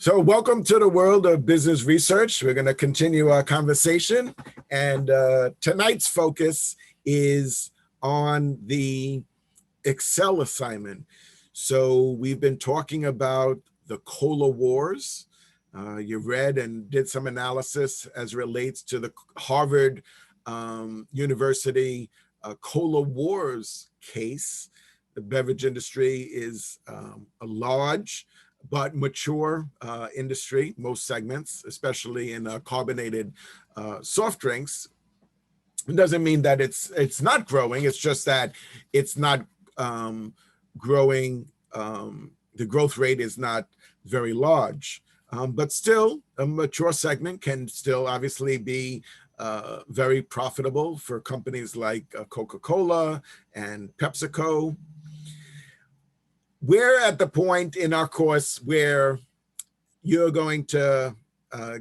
So welcome to the world of business research. We're going to continue our conversation. And tonight's focus is on the Excel assignment. So we've been talking about the COLA wars. You read and did some analysis as relates to the Harvard University COLA wars case. The beverage industry is a large but mature industry, most segments, especially in carbonated soft drinks. It doesn't mean that it's not growing. It's just that it's not growing. The growth rate is not very large, but still a mature segment can still obviously be very profitable for companies like Coca-Cola and PepsiCo. We're at the point in our course where you're going to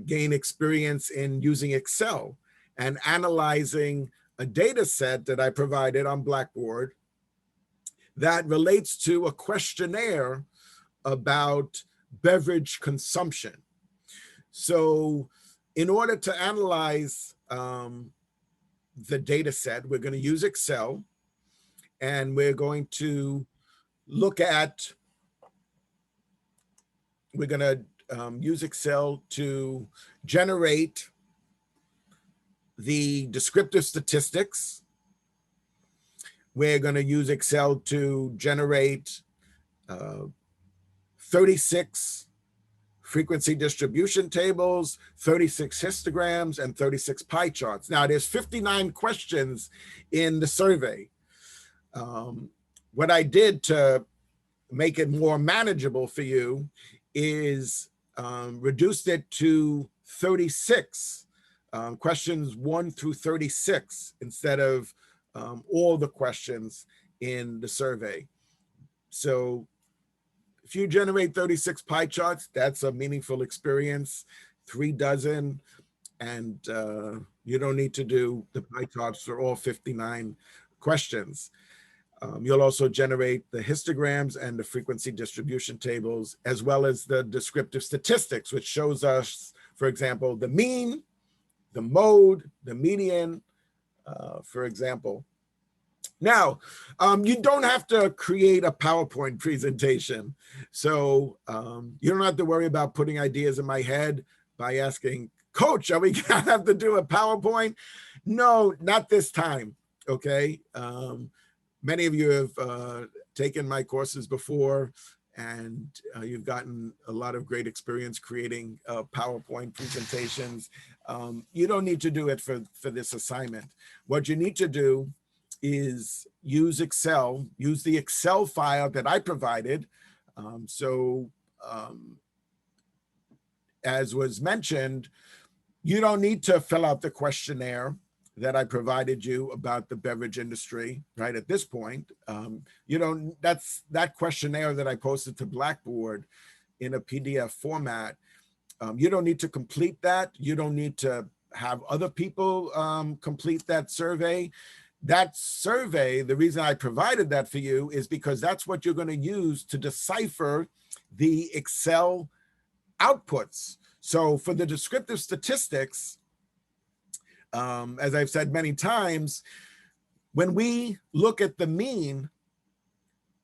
gain experience in using Excel and analyzing a data set that I provided on Blackboard that relates to a questionnaire about beverage consumption. So in order to analyze the data set, we're going to use Excel, and we're going to use Excel to generate the descriptive statistics. We're going to use Excel to generate 36 frequency distribution tables, 36 histograms, and 36 pie charts. Now, there's 59 questions in the survey. What I did to make it more manageable for you is reduced it to 36, questions 1 through 36, instead of all the questions in the survey. So if you generate 36 pie charts, that's a meaningful experience, 3 dozen, and you don't need to do the pie charts for all 59 questions. You'll also generate the histograms and the frequency distribution tables, as well as the descriptive statistics, which shows us, for example, the mean, the mode, the median, for example. Now, you don't have to create a PowerPoint presentation. So you don't have to worry about putting ideas in my head by asking, Coach, are we gonna have to do a PowerPoint? No, not this time, okay? Many of you have taken my courses before, and you've gotten a lot of great experience creating PowerPoint presentations. You don't need to do it for this assignment. What you need to do is use Excel, use the Excel file that I provided. As was mentioned, you don't need to fill out the questionnaire that I provided you about the beverage industry right at this point. That's that questionnaire that I posted to Blackboard in a PDF format. You don't need to complete that. You don't need to have other people complete that survey. That survey, the reason I provided that for you is because that's what you're going to use to decipher the Excel outputs. So for the descriptive statistics, as I've said many times, when we look at the mean,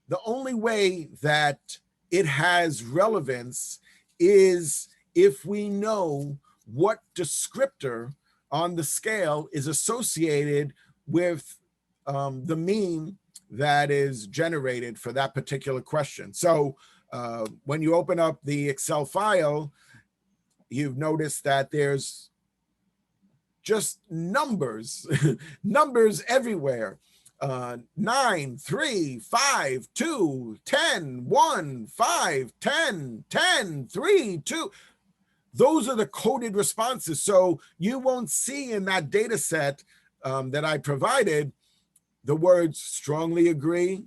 the only way that it has relevance is if we know what descriptor on the scale is associated with the mean that is generated for that particular question. So when you open up the Excel file, you've noticed that there's just numbers, numbers everywhere. 9, 3, 5, 2, 10, 1, 5, 10, 10, 3, 2. Those are the coded responses. So you won't see in that data set that I provided the words strongly agree,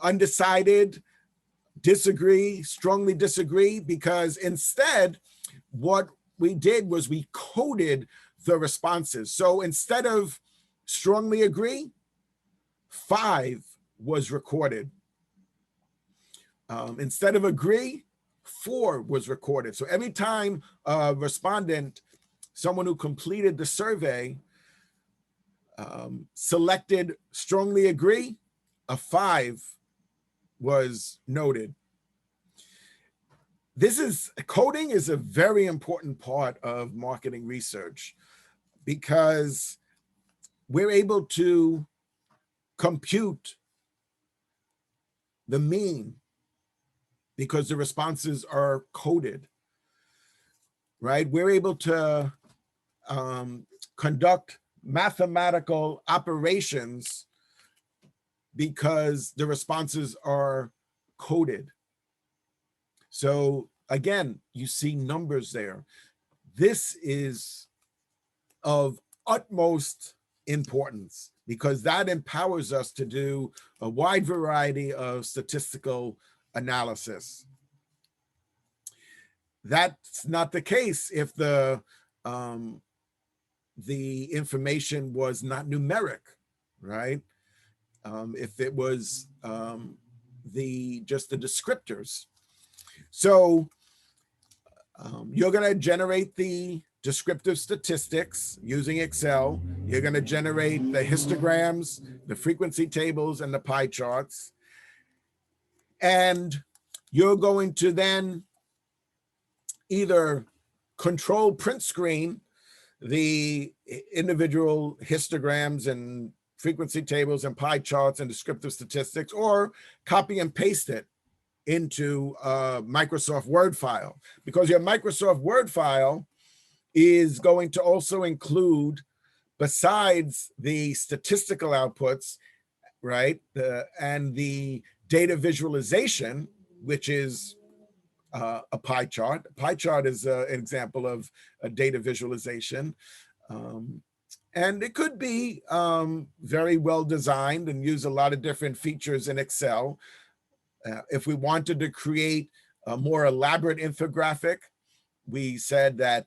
undecided, disagree, strongly disagree, because instead what we did was we coded the responses. So instead of strongly agree, 5 was recorded. Instead of agree, 4 was recorded. So every time a respondent, someone who completed the survey, selected strongly agree, a 5 was noted. Coding is a very important part of marketing research because we're able to compute the mean because the responses are coded, right? We're able to conduct mathematical operations because the responses are coded. So again, you see numbers there. This is of utmost importance because that empowers us to do a wide variety of statistical analysis. That's not the case if the information was not numeric, right? If it was just the descriptors. So you're going to generate the descriptive statistics using Excel. You're going to generate the histograms, the frequency tables, and the pie charts. And you're going to then either control print screen the individual histograms and frequency tables and pie charts and descriptive statistics, or copy and paste it into a Microsoft Word file, because your Microsoft Word file is going to also include, besides the statistical outputs, right, and the data visualization, which is a pie chart. A pie chart is an example of a data visualization. And it could be very well designed and use a lot of different features in Excel. If we wanted to create a more elaborate infographic, we said that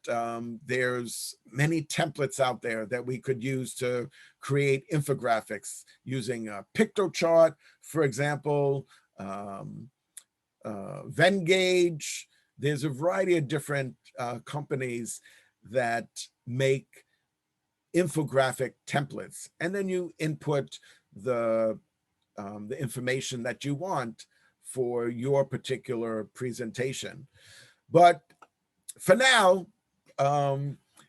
there's many templates out there that we could use to create infographics using a PictoChart, for example, Venngage. There's a variety of different companies that make infographic templates, and then you input the information that you want for your particular presentation. But for now,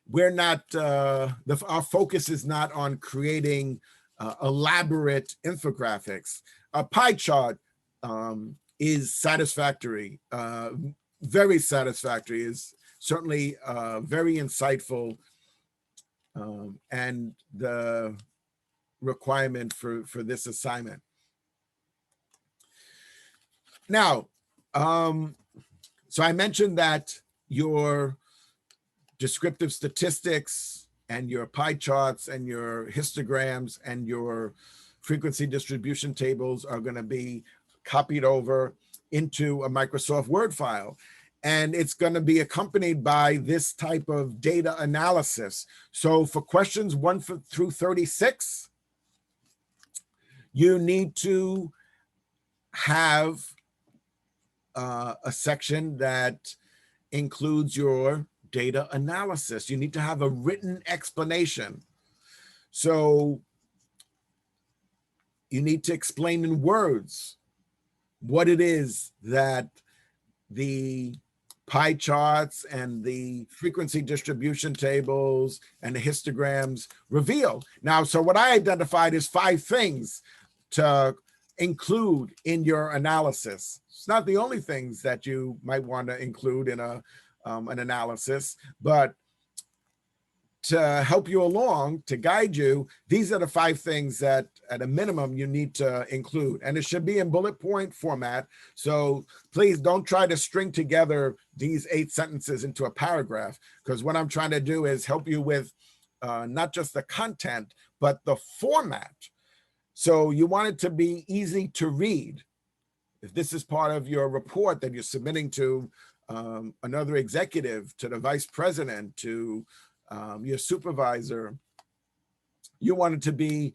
we're not, our focus is not on creating elaborate infographics. A pie chart is satisfactory, very satisfactory, is certainly very insightful, and the requirement for this assignment. Now, so I mentioned that your descriptive statistics and your pie charts and your histograms and your frequency distribution tables are going to be copied over into a Microsoft Word file. And it's going to be accompanied by this type of data analysis. So for questions 1 through 36, you need to have a section that includes your data analysis. You need to have a written explanation. So you need to explain in words what it is that the pie charts and the frequency distribution tables and the histograms reveal. Now, so what I identified is 5 things to include in your analysis. It's not the only things that you might want to include in an analysis, but to help you along, to guide you, these are the 5 things that at a minimum you need to include. And it should be in bullet point format. So please don't try to string together these 8 sentences into a paragraph, because what I'm trying to do is help you with not just the content, but the format. So you want it to be easy to read. If this is part of your report that you're submitting to another executive, to the vice president, to your supervisor, you want it to be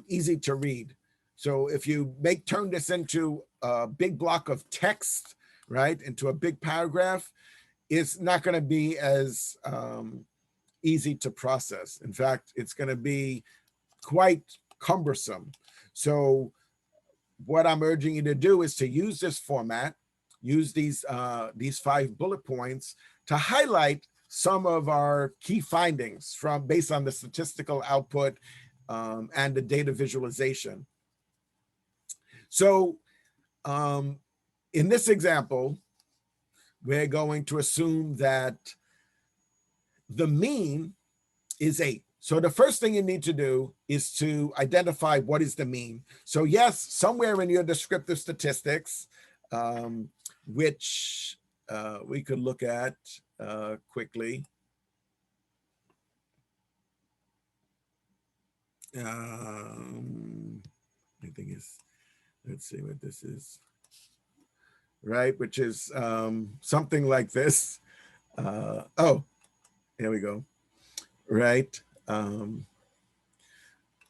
easy to read. So if you turn this into a big block of text, right, into a big paragraph, it's not going to be as easy to process. In fact, it's going to be quite cumbersome. So what I'm urging you to do is to use this format, use these 5 bullet points to highlight some of our key findings from based on the statistical output and the data visualization. So in this example, we're going to assume that the mean is 8. So the first thing you need to do is to identify what is the mean. So yes, somewhere in your descriptive statistics, which we could look at quickly. I think is, let's see what this is, right? Which is something like this. Oh, here we go, right?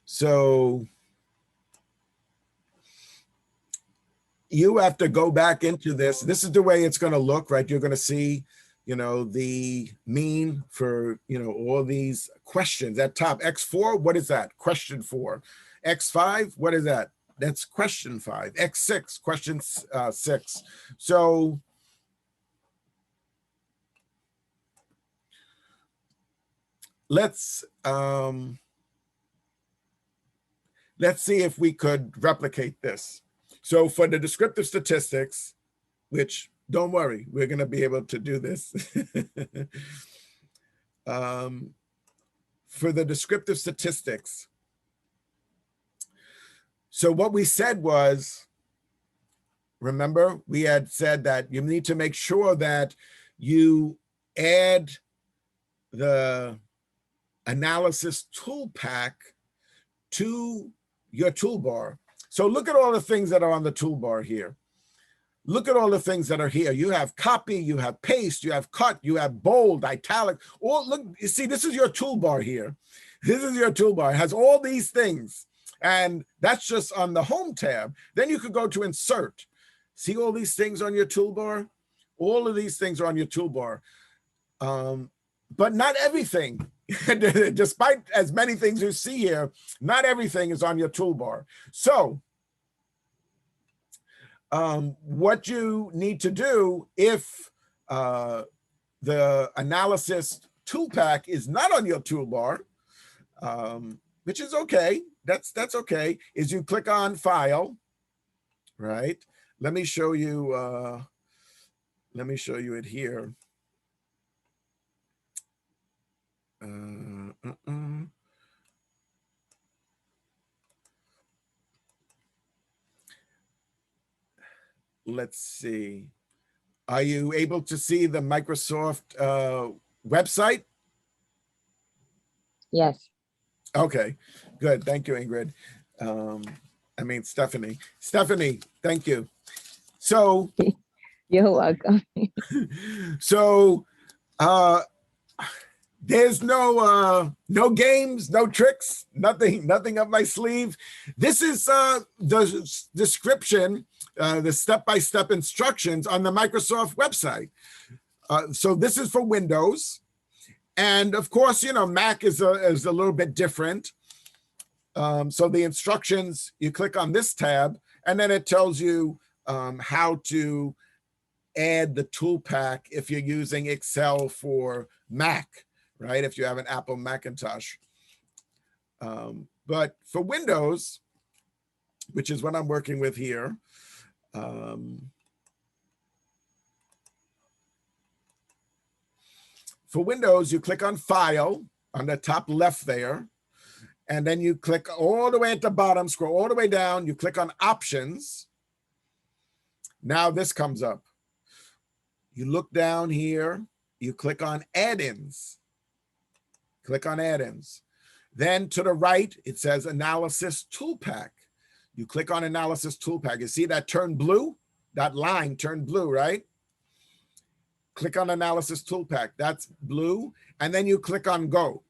So you have to go back into this. This is the way it's going to look, right? You're going to see, the mean for, all these questions at top. X4, what is that? Question 4. X5, what is that? That's question 5. X6, question 6. So let's see if we could replicate this. So for the descriptive statistics, which don't worry, we're going to be able to do this. For the descriptive statistics, so what we said was, remember, we had said that you need to make sure that you add the analysis tool pack to your toolbar. So look at all the things that are on the toolbar here. Look at all the things that are here. You have copy, you have paste, you have cut, you have bold, italic. All, look, you see, this is your toolbar here. This is your toolbar. It has all these things. And that's just on the home tab. Then you could go to insert. See all these things on your toolbar? All of these things are on your toolbar. But not everything. Despite as many things you see here, not everything is on your toolbar. So what you need to do if the analysis tool pack is not on your toolbar, which is okay, that's okay, is you click on File, right? Let me show you it here. Let's see. Are you able to see the Microsoft website? Yes. Okay, good. Thank you, Ingrid. Stephanie. Stephanie, thank you. So You're welcome. So there's no games, no tricks, nothing up my sleeve. This is the description, the step-by-step instructions on the Microsoft website. So this is for Windows. And of course, Mac is a little bit different. So the instructions, you click on this tab, and then it tells you how to add the tool pack if you're using Excel for Mac, right? If you have an Apple Macintosh. But for Windows, which is what I'm working with here, for Windows, you click on File on the top left there, and then you click all the way at the bottom, scroll all the way down, you click on Options. Now this comes up. You look down here, you click on Add-ins. Click on Add-ins. Then to the right, it says Analysis Tool Pack. You click on Analysis Tool Pack. You see that turned blue? That line turned blue, right? Click on Analysis Tool Pack. That's blue. And then you click on Go.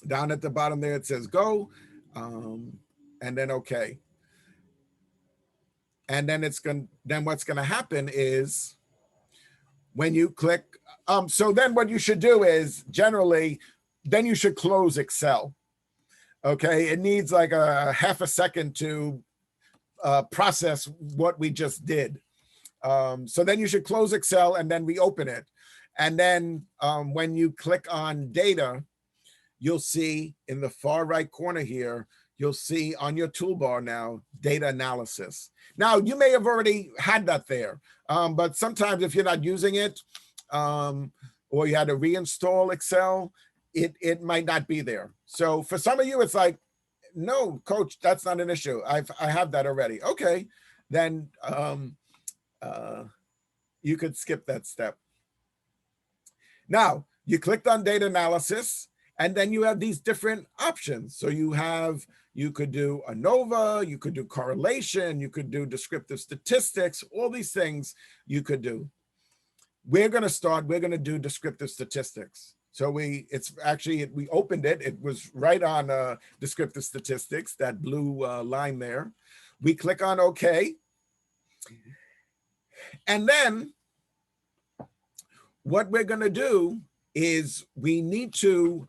Down at the bottom there, it says Go. And then OK. And then what's going to happen is when you click, so then what you should do is generally, then you should close Excel. Okay, it needs like a half a second to process what we just did. So then you should close Excel and then reopen it. And then when you click on data, you'll see in the far right corner here, you'll see on your toolbar now, data analysis. Now, you may have already had that there, but sometimes if you're not using it, or you had to reinstall Excel, it might not be there. So for some of you, it's like, no, coach, that's not an issue. I have that already. Okay, then you could skip that step. Now, you clicked on data analysis, and then you have these different options. So you could do ANOVA, you could do correlation, you could do descriptive statistics, all these things you could do. We're going to do descriptive statistics. So we opened it. It was right on descriptive statistics, that blue line there. We click on OK. And then what we're going to do is we need to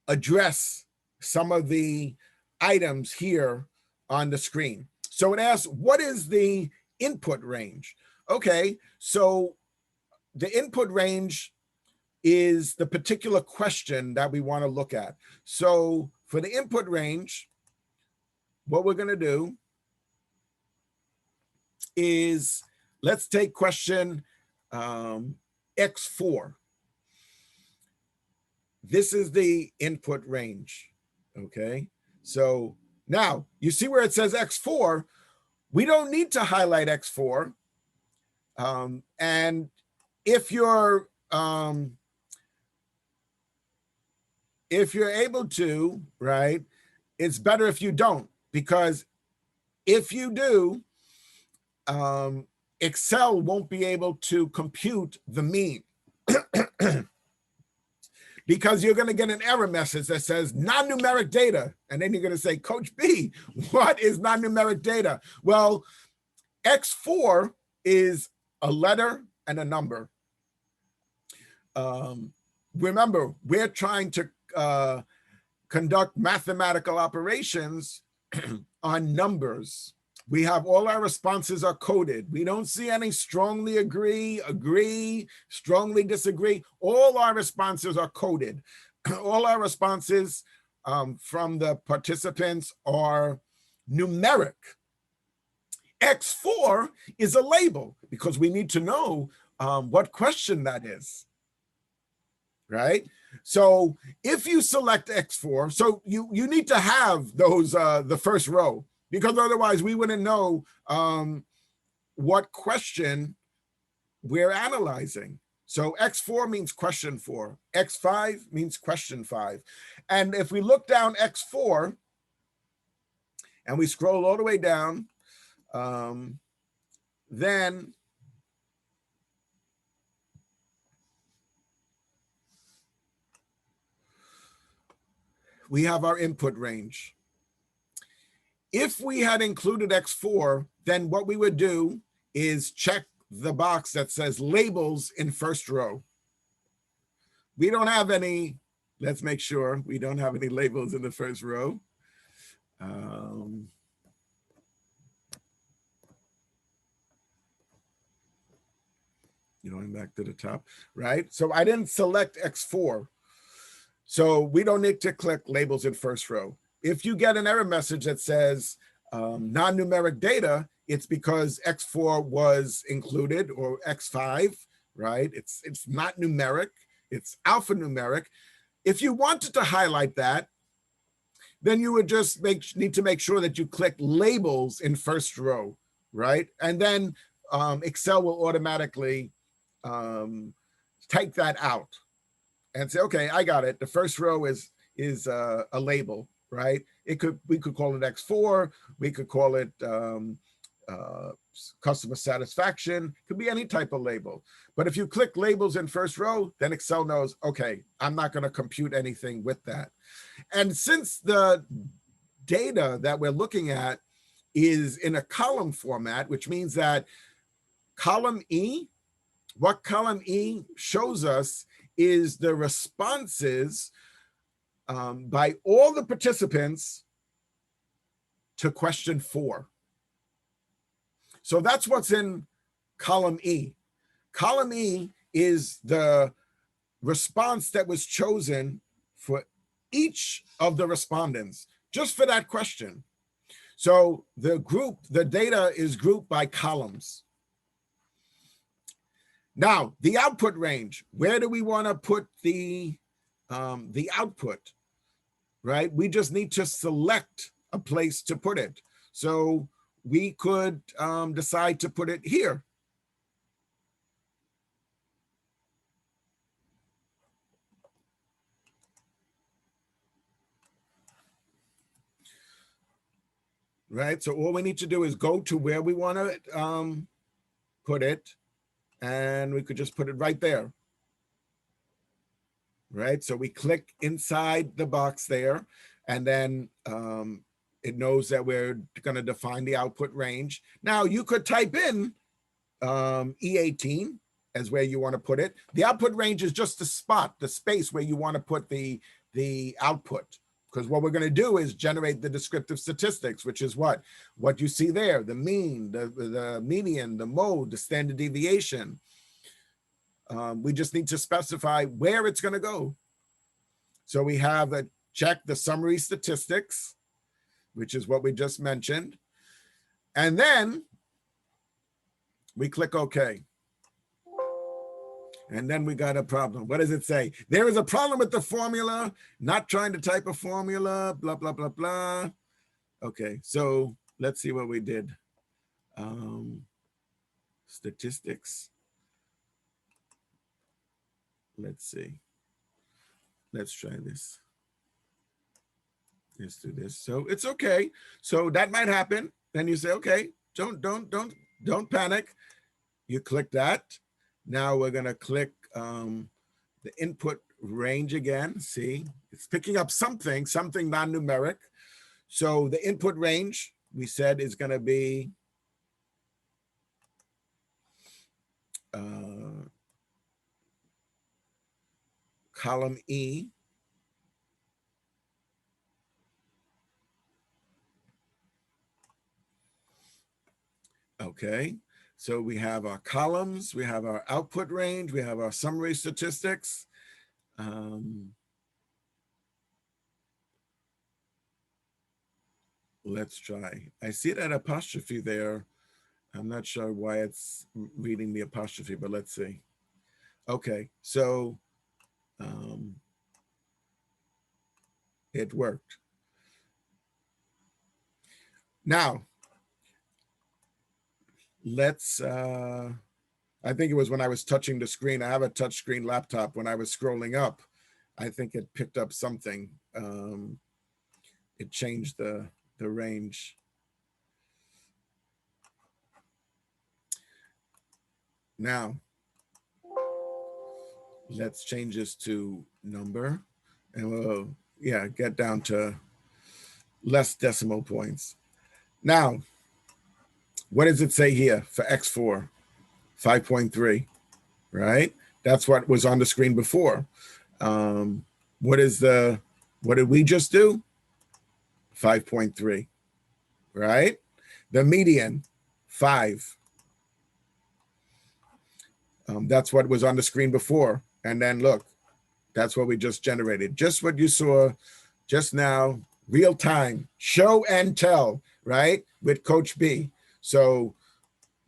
address some of the items here on the screen. So it asks, what is the input range? Okay, so the input range is the particular question that we want to look at. So for the input range, what we're going to do is, let's take question X4. This is the input range, okay? So now you see where it says X4, we don't need to highlight X4. And if you're able to, right, it's better if you don't, because if you do, Excel won't be able to compute the mean. Because you're going to get an error message that says non-numeric data. And then you're going to say, Coach B, what is non-numeric data? Well, X4 is a letter and a number. Remember, we're trying to conduct mathematical operations on numbers. We have all our responses are coded. We don't see any strongly agree, strongly disagree. All our responses are coded. All our responses from the participants are numeric. X4 is a label because we need to know what question that is, right? So if you select X4, so you need to have those, the first row, because otherwise we wouldn't know what question we're analyzing. So X4 means question 4. X5 means question 5. And if we look down X4 and we scroll all the way down, then we have our input range. If we had included X4, then what we would do is check the box that says labels in first row. We don't have any, let's make sure we don't have any labels in the first row. Going back to the top, right? So I didn't select X4. So we don't need to click labels in first row. If you get an error message that says non-numeric data, it's because X4 was included, or X5, right? It's not numeric, it's alphanumeric. If you wanted to highlight that, then you would just need to make sure that you click labels in first row, right? And then Excel will automatically take that out and say, okay, I got it. The first row is a label, right? We could call it X4. We could call it customer satisfaction. Could be any type of label. But if you click labels in first row, then Excel knows, okay, I'm not going to compute anything with that. And since the data that we're looking at is in a column format, which means that column E, what column E shows us is the responses by all the participants to question 4. So that's what's in column E. Column E is the response that was chosen for each of the respondents, just for that question. So the data is grouped by columns. Now, the output range, where do we want to put the output, right? We just need to select a place to put it. So we could decide to put it here. Right, so all we need to do is go to where we want to put it, and we could just put it right there. Right, so we click inside the box there, and then it knows that we're going to define the output range. Now you could type in E18 as where you want to put it. The output range is just the spot, the space where you want to put the output. Because what we're going to do is generate the descriptive statistics, which is what you see there, the mean, the median, the mode, the standard deviation. We just need to specify where it's going to go. So we have check the summary statistics, which is what we just mentioned. And then we click OK. And then we got a problem. What does it say? There is a problem with the formula, not trying to type a formula, blah, blah, blah, blah. Okay, so let's see what we did. Statistics. Let's see. Let's try this. Let's do this. So it's okay. So that might happen. Then you say, okay, don't panic. You click that. Now we're going to click the input range again. See, it's picking up something non-numeric. So the input range, we said, is going to be column E. Okay. So we have our columns, we have our output range, we have our summary statistics. Let's try. I see that apostrophe there. I'm not sure why it's reading the apostrophe, but let's see. Okay, so it worked. Now, let's, I think it was when I was touching the screen. I have a touch screen laptop. When I was scrolling up, I think it picked up something. It changed the range. Now, let's change this to number, and we'll, yeah, get down to less decimal points. Now, what does it say here for X4? 5.3, right? That's what was on the screen before. What did we just do? 5.3, right? The median, 5. That's what was on the screen before. And then look, that's what we just generated. Just what you saw just now, real time, show and tell, right? With Coach B. So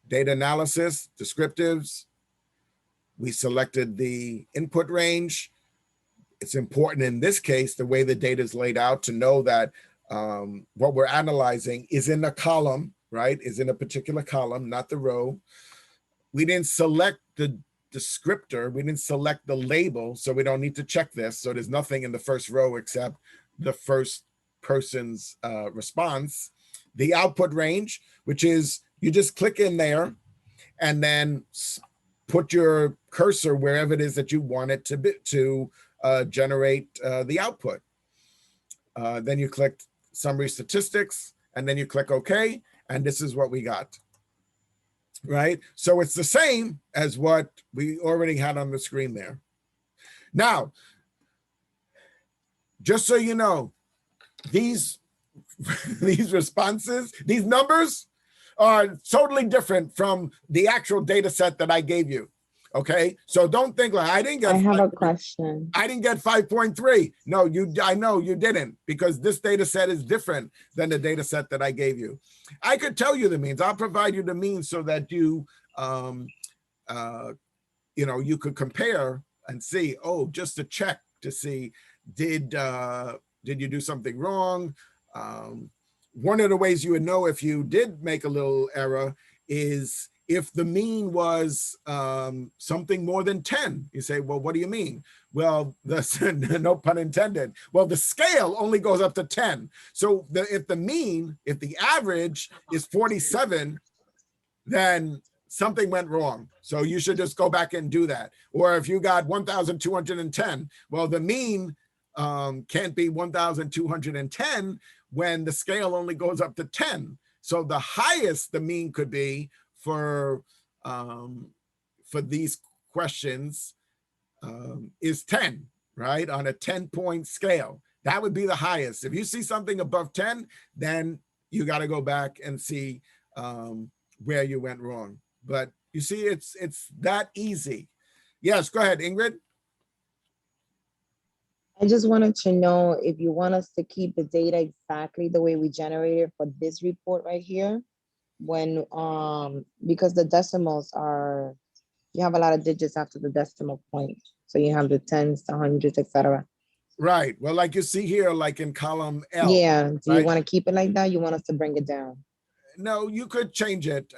data analysis, descriptives, we selected the input range. It's important in this case, the way the data is laid out, to know that what we're analyzing is in a column, right? Is in a particular column, not the row. We didn't select the descriptor. We didn't select the label, so we don't need to check this. So there's nothing in the first row except the first person's response. The output range, which is you just click in there and then put your cursor wherever it is that you want it to generate the output. Then you click summary statistics, and then you click OK, And this is what we got, right? So it's the same as what we already had on the screen there. Now, just so you know, these these responses, these numbers are totally different from the actual data set that I gave you. Okay, so don't think like I didn't get. I have a question. I didn't get 5.3. No, I know you didn't, because this data set is different than the data set that I gave you. I could tell you the means. I'll provide you the means so that you you could compare and see, oh, just to check to see, did you do something wrong? One of the ways you would know if you did make a little error is if the mean was something more than 10. You say, well, what do you mean? Well, no pun intended. Well, the scale only goes up to 10. So if the average is 47, then something went wrong. So you should just go back and do that. Or if you got 1,210, well, the mean can't be 1,210 when the scale only goes up to 10. So the highest the mean could be for these questions is 10, right? On a 10-point scale. That would be the highest. If you see something above 10, then you got to go back and see where you went wrong. But you see, it's that easy. Yes, go ahead, Ingrid. I just wanted to know if you want us to keep the data exactly the way we generated for this report right here, when because the decimals are, you have a lot of digits after the decimal point. So you have the tens, the hundreds, etc. Right. Well, like you see here, like in column L. Yeah. Do right? you want to keep it like that? You want us to bring it down? No, you could change it.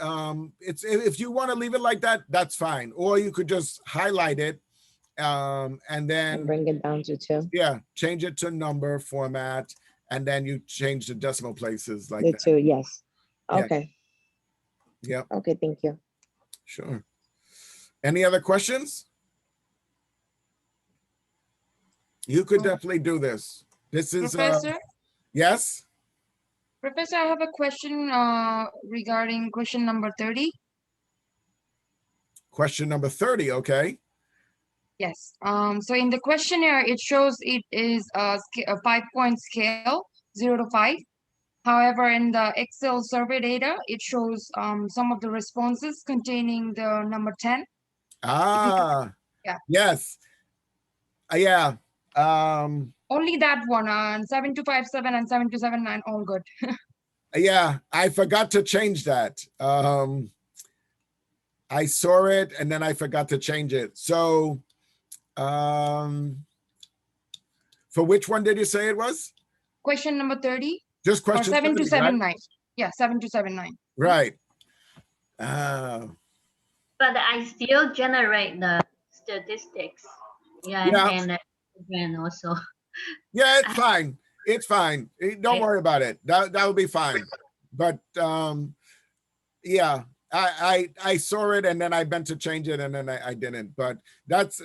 It's if you want to leave it like that, that's fine. Or you could just highlight it and then bring it down to 2. Yeah, change it to number format, and then you change the decimal places like The that. 2, yes. Yeah. Okay. Yeah. Okay, thank you. Sure. Any other questions? You could definitely do this. This is Professor? Yes. Professor, I have a question regarding question number 30. Question number 30, okay. Yes. So in the questionnaire, it shows it is a 5-point scale, 0 to 5. However, in the Excel survey data, it shows some of the responses containing the number 10. Ah, yeah. Yes. Yeah. Only that one on 7257 and 7279, all good. Yeah, I forgot to change that. I saw it and then I forgot to change it. So, for which one did you say it was? Question number 30. Just question 7279. Right? Yeah, 7279. Right. But I still generate the statistics. Yeah, and also. Yeah, it's fine. It's fine. Don't worry about it. That will be fine. But yeah, I saw it and then I meant to change it and then I didn't. But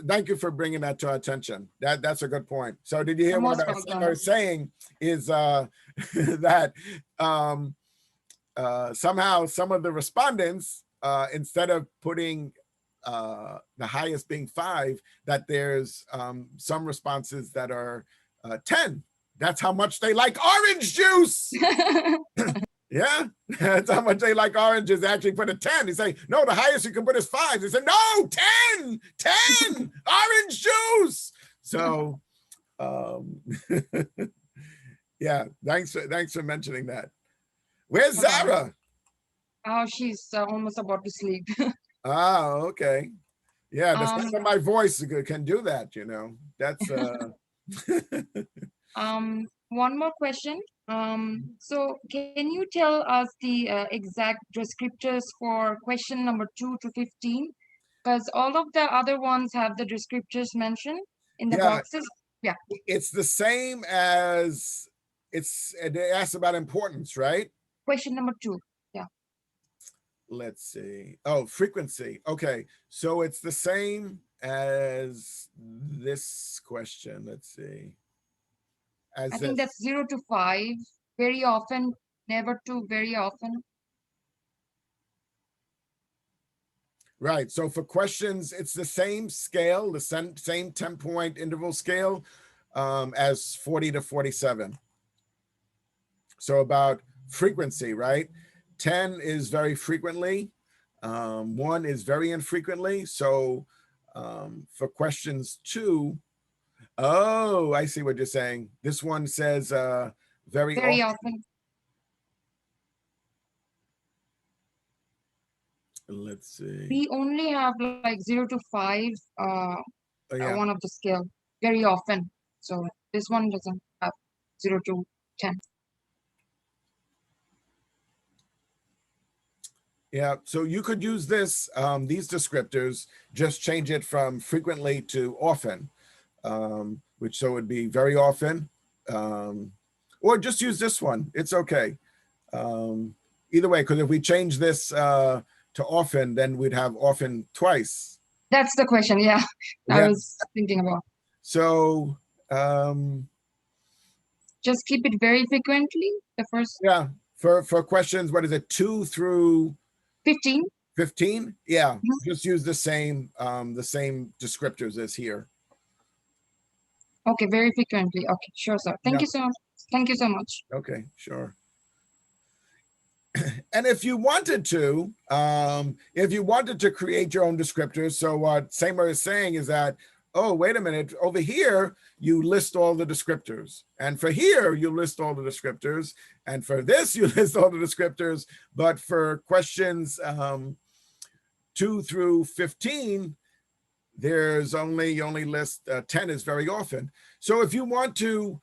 thank you for bringing that to our attention. That's a good point. So did you hear what I was saying? Is that somehow some of the respondents, instead of putting the highest being 5, that there's some responses that are 10. That's how much they like orange juice. Yeah, that's how much they like oranges. They actually put a 10. They say, no, the highest you can put is 5. They say, no, 10 orange juice. So yeah, thanks for mentioning that. Where's Zara? Oh, she's almost about to sleep. Oh, okay. Yeah, the sound of my voice can do that, That's one more question. So can you tell us the exact descriptors for question number 2 to 15? Because all of the other ones have the descriptors mentioned in the boxes. Yeah. It's the same as they asked about importance, right? Question number 2. Yeah. Let's see. Oh, frequency. Okay. So it's the same as this question. Let's see. I think that's 0 to 5. Very often, never to very often. Right. So for questions, it's the same scale, the same 10-point interval scale as 40 to 47. So about frequency, right? 10 is very frequently. 1 is very infrequently. So for questions 2, oh, I see what you're saying. This one says very often. Very often. Let's see. We only have like 0 to 5, Oh, yeah. one of the scale, very often. So this one doesn't have 0 to 10. Yeah, so you could use this, these descriptors, just change it from frequently to often, which so it would be very often, or just use this one. It's okay. Either way, because if we change this to often, then we'd have often twice. That's the question. Yeah, Yeah. I was thinking about. So just keep it very frequently. The first. Yeah, for questions, what is it, 2 through 15? 15? Yeah, just use the same descriptors as here. Okay, very frequently. Okay, sure, sir. Thank you so much. Thank you so much. Okay, sure. And if you wanted to create your own descriptors, so what Samer is saying is that, oh, wait a minute, over here, you list all the descriptors. And for here, you list all the descriptors. And for this, you list all the descriptors. But for questions 2 through 15, there's you only list 10 is very often. So if you want to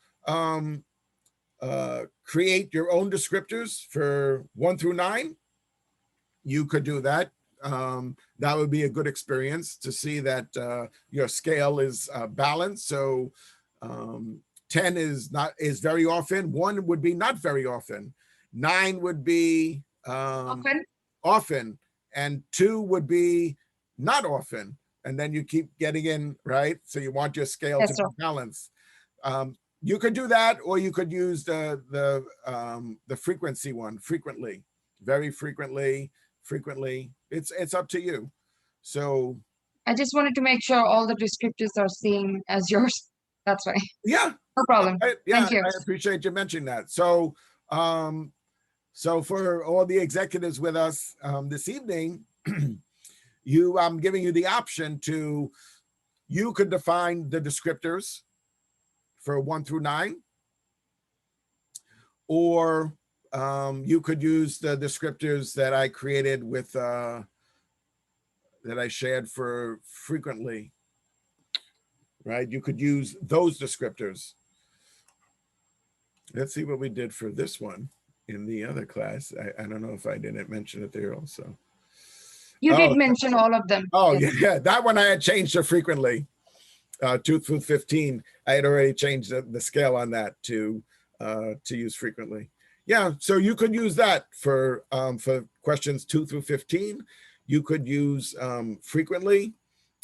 create your own descriptors for 1 through 9, you could do that. That would be a good experience to see that your scale is balanced. So 10 is very often. 1 would be not very often. 9 would be often, and 2 would be not often. And then you keep getting in, right? So you want your scale to be balanced. You could do that, or you could use the frequency one, frequently, very frequently, frequently. It's up to you. So I just wanted to make sure all the descriptors are same as yours. That's why. Yeah, no problem. Thank you. I appreciate you mentioning that. So so for all the executives with us this evening, I'm giving you the option to, you could define the descriptors for 1 through 9, or you could use the descriptors that I created with that I shared for frequently, right? You could use those descriptors. Let's see what we did for this one in the other class. I don't know if I didn't mention it there also. You did mention all of them. Oh, yeah, that one I had changed to frequently. 2 through 15, I had already changed the scale on that to use frequently. Yeah, so you could use that for questions 2 through 15. You could use frequently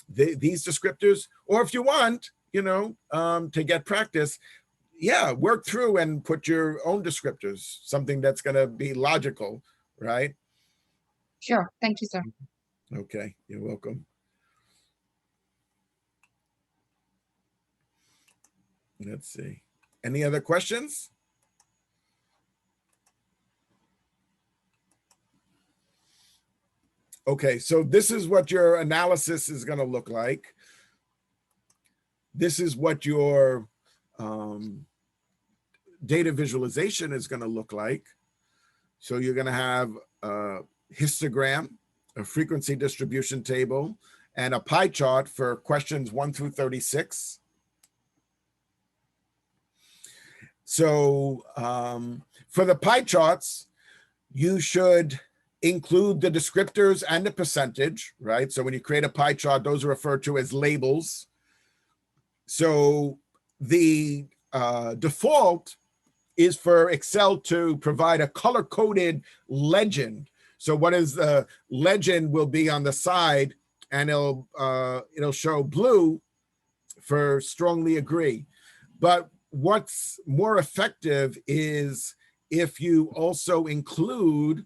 these descriptors, or if you want, to get practice, work through and put your own descriptors, something that's going to be logical, right? Sure. Thank you, sir. Okay, you're welcome. Let's see. Any other questions? Okay, so this is what your analysis is going to look like. This is what your data visualization is going to look like. So you're going to have a histogram, a frequency distribution table, and a pie chart for questions 1 through 36. So for the pie charts, you should include the descriptors and the percentage, right? So when you create a pie chart, those are referred to as labels. So the default is for Excel to provide a color-coded legend. So what is the legend will be on the side, and it'll show blue for strongly agree. But what's more effective is if you also include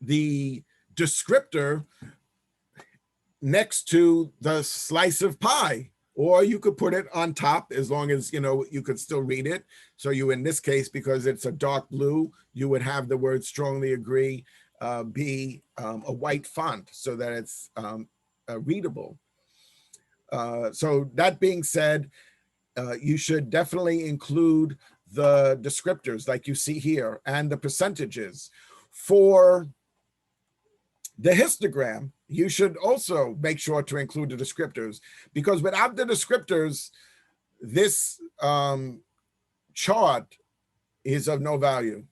the descriptor next to the slice of pie, or you could put it on top as long as, you know, you could still read it. So you, in this case, because it's a dark blue, you would have the word strongly agree be a white font so that it's readable. So that being said, you should definitely include the descriptors like you see here and the percentages. For the histogram, you should also make sure to include the descriptors, because without the descriptors, this chart is of no value.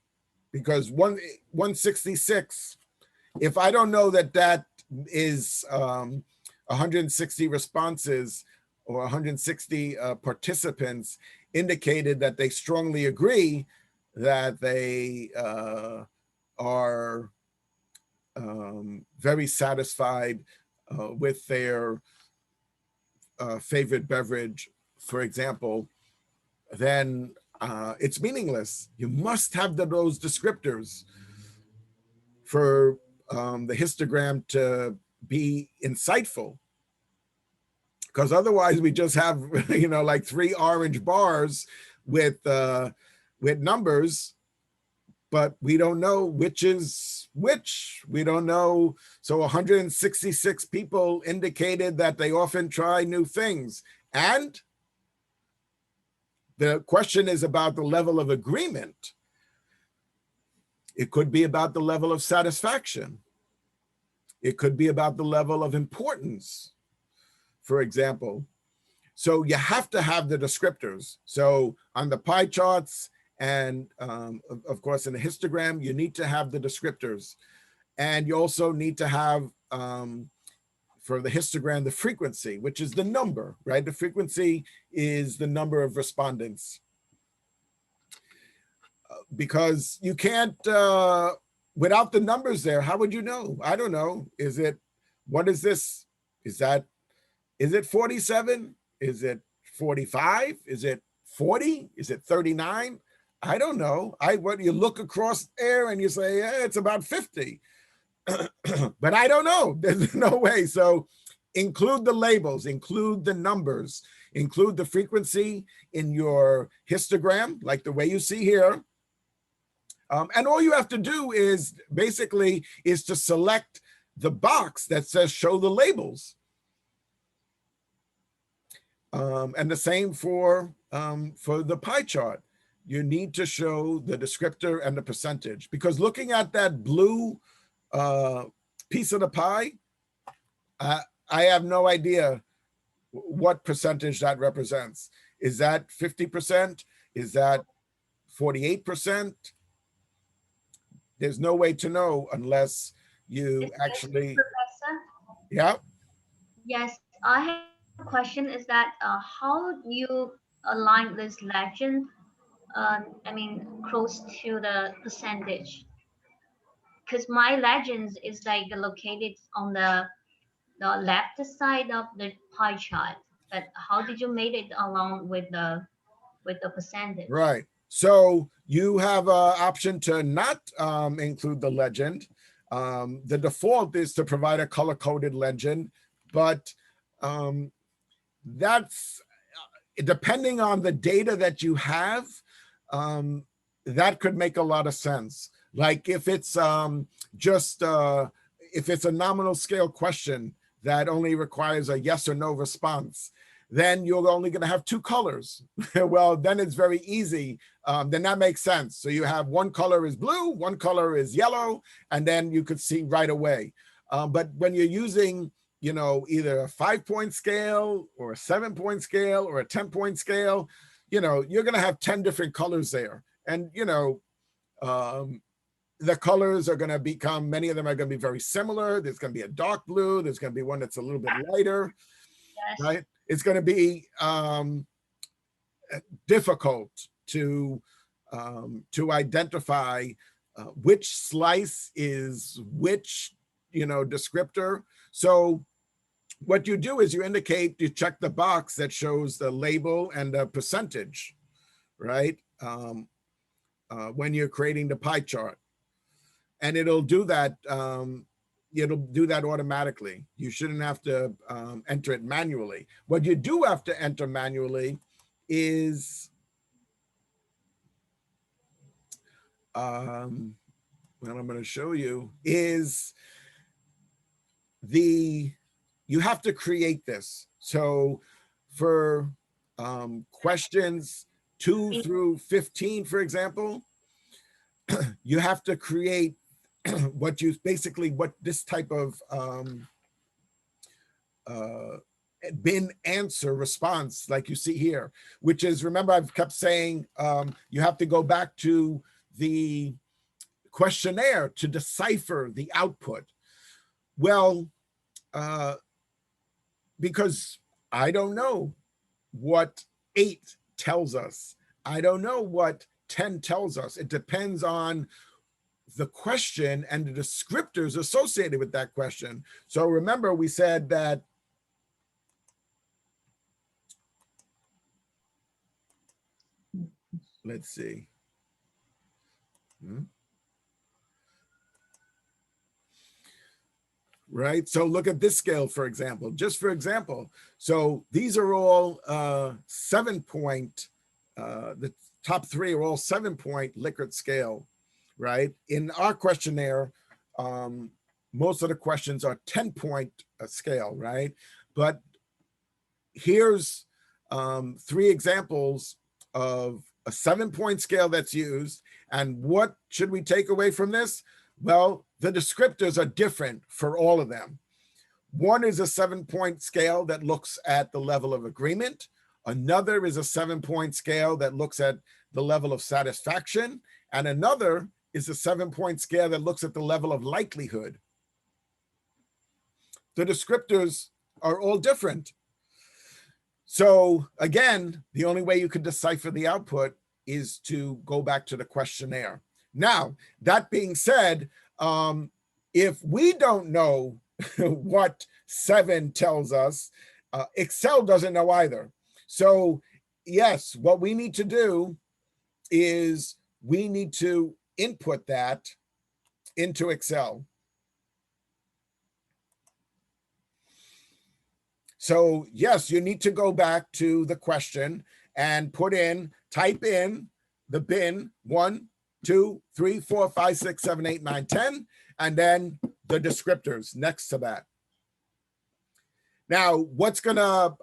Because 166, if I don't know that that is 160 responses or 160 participants indicated that they strongly agree that they are very satisfied with their favorite beverage, for example, then it's meaningless. You must have those descriptors for the histogram to be insightful, because otherwise we just have, you know, like 3 orange bars with numbers, but we don't know which is which. We don't know. So 166 people indicated that they often try new things. And the question is about the level of agreement. It could be about the level of satisfaction. It could be about the level of importance, for example. So you have to have the descriptors. So on the pie charts and of course in the histogram, you need to have the descriptors. And you also need to have, for the histogram, the frequency, which is the number, right? The frequency is the number of respondents. Because you can't, without the numbers there, how would you know? I don't know. Is it, what is this? Is it 47? Is it 45? Is it 40? Is it 39? I don't know. What you look across there and you say, yeah, it's about 50. But I don't know. There's no way. So include the labels, include the numbers, include the frequency in your histogram, like the way you see here. And all you have to do is basically is to select the box that says show the labels. And the same for the pie chart. You need to show the descriptor and the percentage, because looking at that blue piece of the pie, I have no idea what percentage that represents. Is that 50%? Is that 48%? There's no way to know unless you actually. Professor? Yeah. Yes, I have a question. Is that how you align this legend? I mean, close to the percentage. Because my legends is like located on the left side of the pie chart. But how did you make it along with the percentage? Right. So you have an option to not include the legend. The default is to provide a color-coded legend, but that's depending on the data that you have, that could make a lot of sense. Like if it's if it's a nominal scale question that only requires a yes or no response, then you're only going to have 2 colors. Well, then it's very easy. Then that makes sense. So you have one color is blue, one color is yellow, and then you could see right away. But when you're using, you know, either a 5-point scale or a 7-point scale or a 10-point scale, you know, you're going to have 10 different colors there. And, you know, the colors are going to become, many of them are going to be very similar. There's going to be a dark blue. There's going to be one that's a little bit lighter, Yes. right? It's going to be difficult to identify which slice is which, you know, descriptor. So what you do is you check the box that shows the label and the percentage, right? When you're creating the pie chart. And it'll do that it'll do that automatically. You shouldn't have to enter it manually. What you do have to enter manually is what I'm going to show you is you have to create this. So for questions 2 through 15, for example, you have to create what this type of bin answer response, like you see here, which is, remember, I've kept saying you have to go back to the questionnaire to decipher the output. Well, because I don't know what 8 tells us. I don't know what 10 tells us. It depends on the question and the descriptors associated with that question. So remember, we said that let's see. Right? So look at this scale, for example, just for example. So these are all 7-point, the top 3 are all 7-point Likert scale, right? In our questionnaire, most of the questions are 10-point scale, right? But here's 3 examples of a 7-point scale that's used. And what should we take away from this? Well, the descriptors are different for all of them. One is a 7-point scale that looks at the level of agreement. Another is a 7-point scale that looks at the level of satisfaction. And another is a 7-point scale that looks at the level of likelihood. The descriptors are all different. So again, the only way you could decipher the output is to go back to the questionnaire. Now, that being said, if we don't know what 7 tells us, Excel doesn't know either. So yes, what we need to do is we need to input that into Excel. So yes, you need to go back to the question and type in the bin 1, 2, 3, 4, 5, 6, 7, 8, 9, 10, and then the descriptors next to that. Now, what's gonna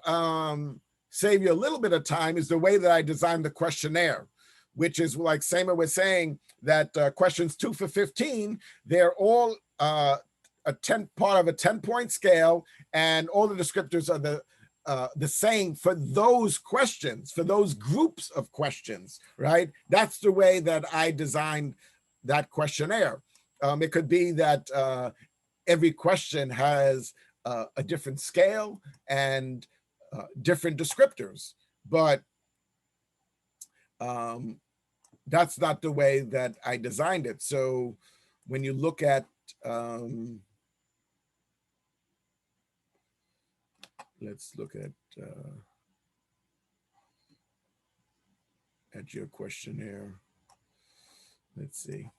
save you a little bit of time is the way that I designed the questionnaire, which is like Seema was saying, that questions 2 for 15, they're all part of a 10-point scale, and all the descriptors are the same for those questions, for those groups of questions, right? That's the way that I designed that questionnaire. It could be that every question has a different scale and different descriptors, but that's not the way that I designed it. So when you look at let's look at your questionnaire. Let's see.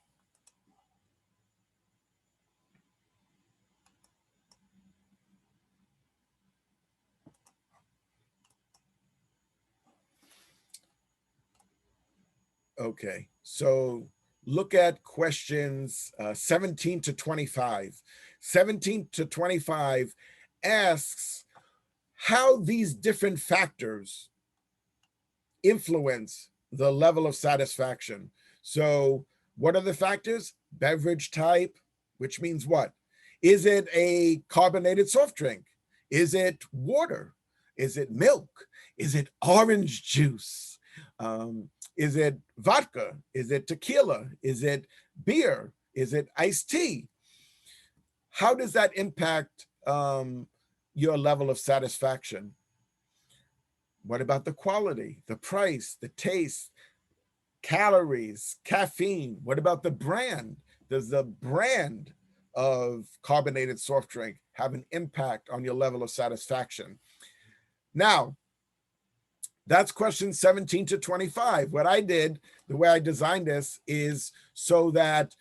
Okay, so look at questions 17 to 25. 17 to 25 asks how these different factors influence the level of satisfaction. So what are the factors? Beverage type, which means what? Is it a carbonated soft drink? Is it water? Is it milk? Is it orange juice? Is it vodka? Is it tequila? Is it beer? Is it iced tea? How does that impact your level of satisfaction? What about the quality, the price, the taste, calories, caffeine? What about the brand? Does the brand of carbonated soft drink have an impact on your level of satisfaction? Now, that's question 17 to 25. What I did, the way I designed this, is so that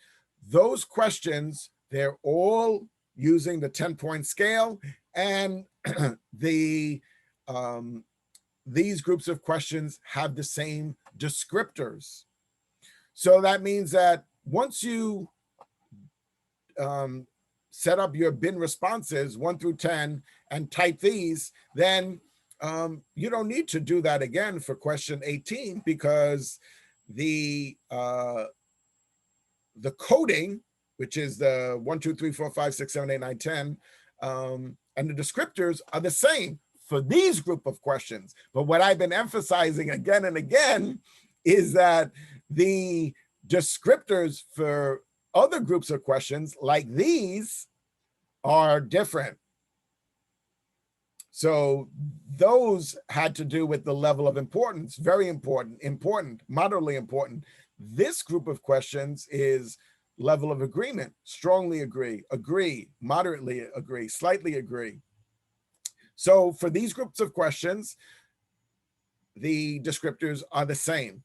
those questions, they're all using the 10-point scale, and these groups of questions have the same descriptors. So that means that once you set up your bin responses 1 through 10 and type these, then you don't need to do that again for question 18, because the coding, which is the 1, 2, 3, 4, 5, 6, 7, 8, 9, 10, and the descriptors are the same for these group of questions. But what I've been emphasizing again and again is that the descriptors for other groups of questions like these are different. So those had to do with the level of importance, very important, important, moderately important. This group of questions is level of agreement, strongly agree, agree, moderately agree, slightly agree. So for these groups of questions, the descriptors are the same.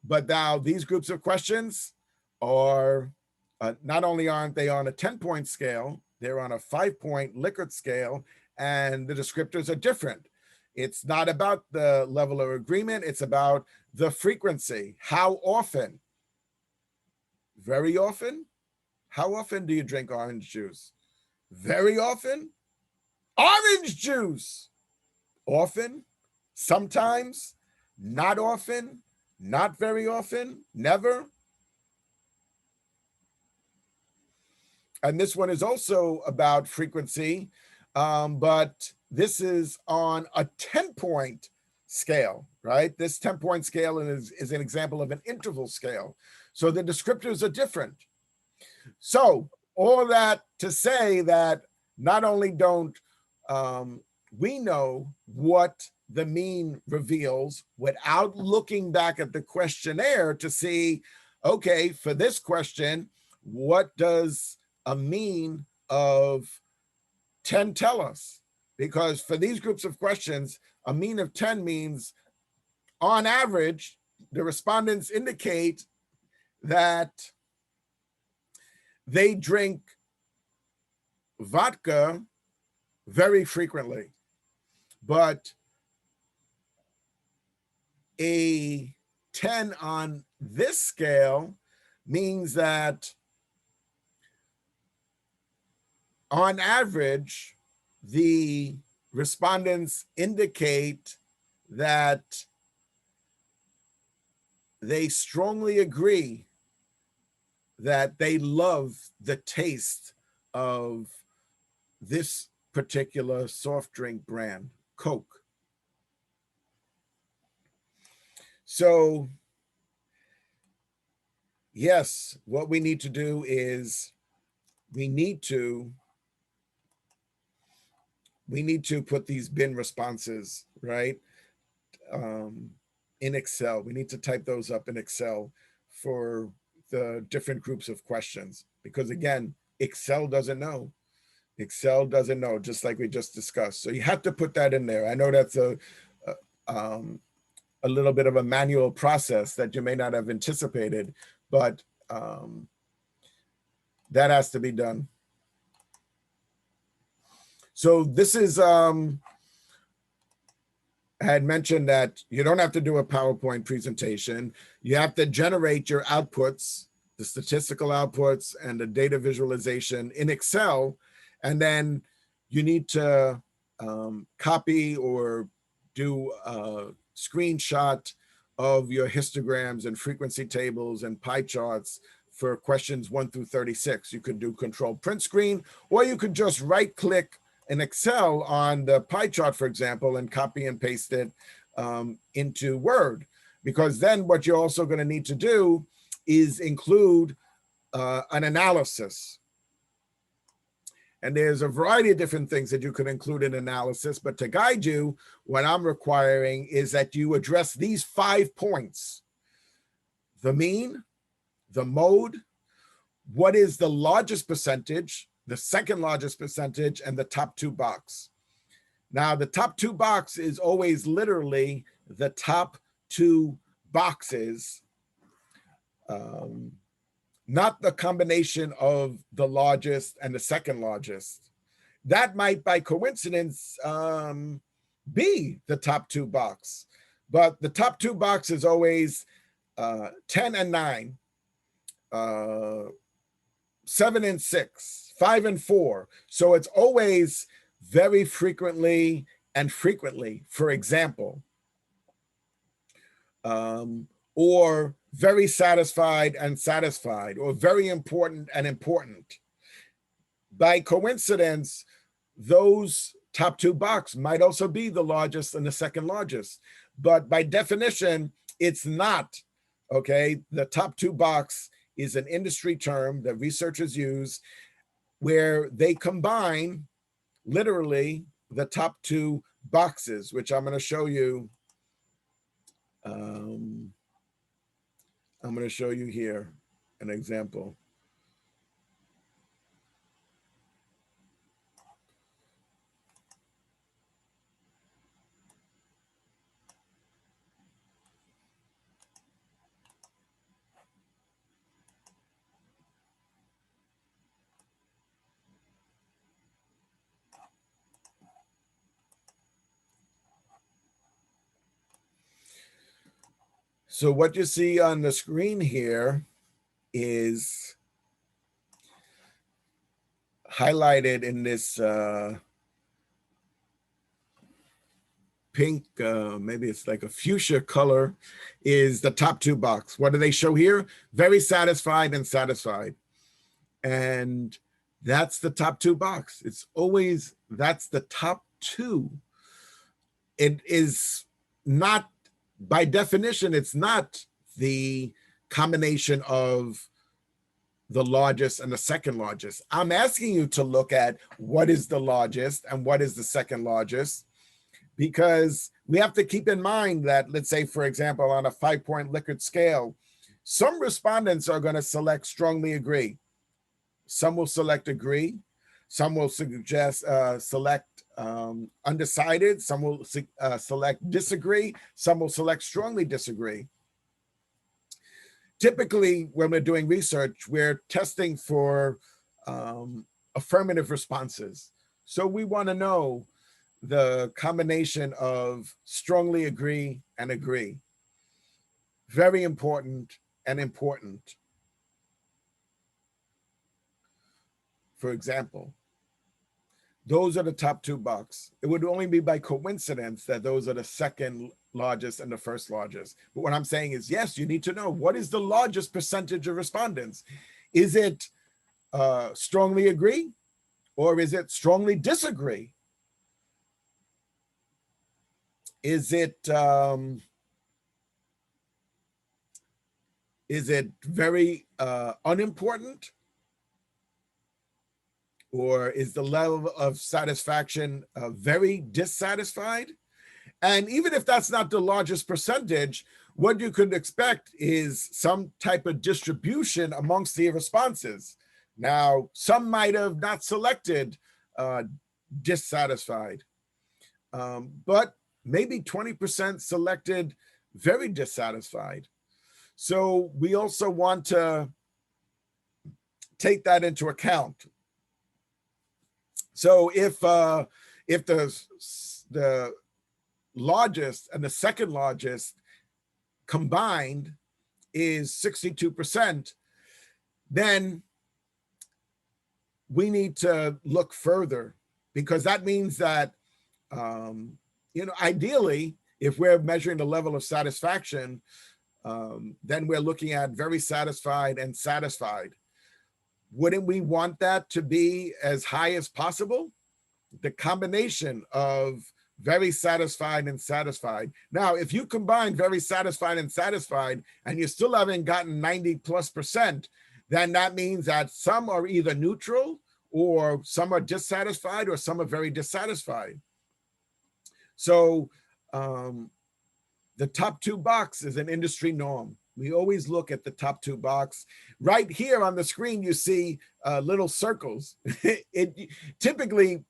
But now these groups of questions are, not only aren't they on a 10-point scale, they're on a 5-point Likert scale, and the descriptors are different. It's not about the level of agreement, it's about the frequency. How often? Very often? How often do you drink orange juice? Very often? Orange juice! Often? Sometimes? Not often? Not very often? Never? And this one is also about frequency, but this is on a 10-point scale, right? This 10-point scale is an example of an interval scale. So the descriptors are different. So all that to say that not only don't we know what the mean reveals without looking back at the questionnaire to see, okay, for this question, what does a mean of 10 tell us? Because for these groups of questions, a mean of 10 means, on average, the respondents indicate that they drink vodka very frequently. But a 10 on this scale means that on average, the respondents indicate that they strongly agree that they love the taste of this particular soft drink brand, Coke. So, yes, what we need to do is we need to put these bin responses, right, in Excel. We need to type those up in Excel for the different groups of questions, because again, Excel doesn't know. Excel doesn't know, just like we just discussed. So you have to put that in there. I know that's a little bit of a manual process that you may not have anticipated, but that has to be done. So this is, I had mentioned that you don't have to do a PowerPoint presentation. You have to generate your outputs, the statistical outputs and the data visualization in Excel. And then you need to copy or do a screenshot of your histograms and frequency tables and pie charts for questions 1 through 36. You could do control print screen, or you could just right click in Excel on the pie chart, for example, and copy and paste it into Word. Because then what you're also going to need to do is include an analysis. And there's a variety of different things that you could include in analysis, but to guide you, what I'm requiring is that you address these 5 points: the mean, the mode, what is the largest percentage, the second largest percentage, and the top 2 box. Now, the top 2 box is always literally the top 2 boxes, not the combination of the largest and the second largest. That might, by coincidence, be the top two box, but the top two box is always 10 and 9, 7 and 6, 5 and 4. So it's always very frequently and frequently, for example, or very satisfied and satisfied, or very important and important. By coincidence, those top two box might also be the largest and the second largest, but by definition, it's not, okay? The top two box is an industry term that researchers use where they combine literally the top two boxes, which I'm going to show you. I'm going to show you here an example. So what you see on the screen here is highlighted in this pink, maybe it's like a fuchsia color, is the top two box. What do they show here? Very satisfied and satisfied. And that's the top two box. It's always, that's the top two. It is not, by definition, it's not the combination of the largest and the second largest. I'm asking you to look at what is the largest and what is the second largest, because we have to keep in mind that, let's say, for example, on a 5-point Likert scale, some respondents are going to select strongly agree. Some will select agree. Some will suggest select undecided. Some will select disagree. Some will select strongly disagree. Typically, when we're doing research, we're testing for affirmative responses. So we want to know the combination of strongly agree and agree. Very important and important. For example, those are the top two box. It would only be by coincidence that those are the second largest and the first largest. But what I'm saying is, yes, you need to know what is the largest percentage of respondents. Is it strongly agree, or is it strongly disagree? Is it very unimportant? Or is the level of satisfaction very dissatisfied? And even if that's not the largest percentage, what you could expect is some type of distribution amongst the responses. Now, some might have not selected dissatisfied, but maybe 20% selected very dissatisfied. So we also want to take that into account. So if the largest and the second largest combined is 62%, then we need to look further, because that means that, ideally, if we're measuring the level of satisfaction, then we're looking at very satisfied and satisfied. Wouldn't we want that to be as high as possible? The combination of very satisfied and satisfied. Now, if you combine very satisfied and satisfied, and you still haven't gotten 90+%, then that means that some are either neutral, or some are dissatisfied, or some are very dissatisfied. So the top two box is an industry norm. We always look at the top two box. Right here on the screen, you see little circles. Typically,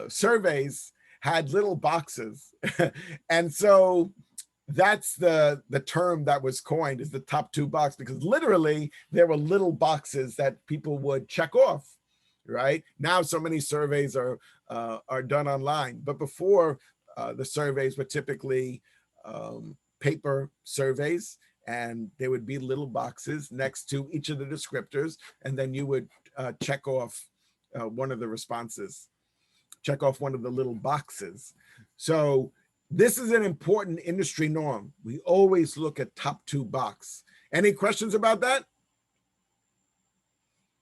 surveys had little boxes. And so that's the term that was coined, is the top 2 box, because literally there were little boxes that people would check off, right? Now so many surveys are done online, but before the surveys were typically paper surveys, and there would be little boxes next to each of the descriptors, and then you would check off one of the responses, check off one of the little boxes. So this is an important industry norm. We always look at top 2 box. Any questions about that?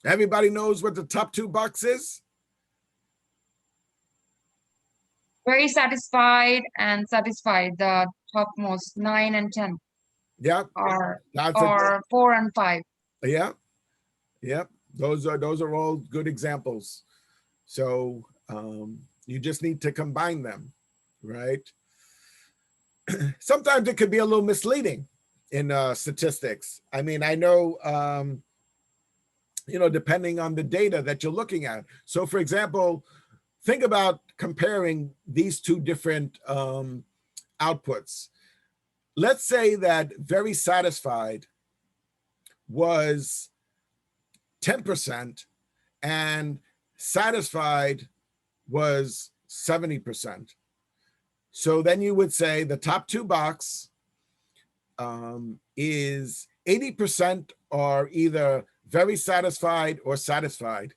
Everybody knows what the top 2 box is? Very satisfied and satisfied, the topmost 9 and 10, Yeah, or that's or 4 and 5. yeah, yeah. Those are all good examples. So you just need to combine them, right? Sometimes it could be a little misleading in statistics. I mean, I know, depending on the data that you're looking at. So for example, think about comparing these 2 different outputs. Let's say that very satisfied was 10% and satisfied was 70%. So then you would say the top 2 box is 80% are either very satisfied or satisfied.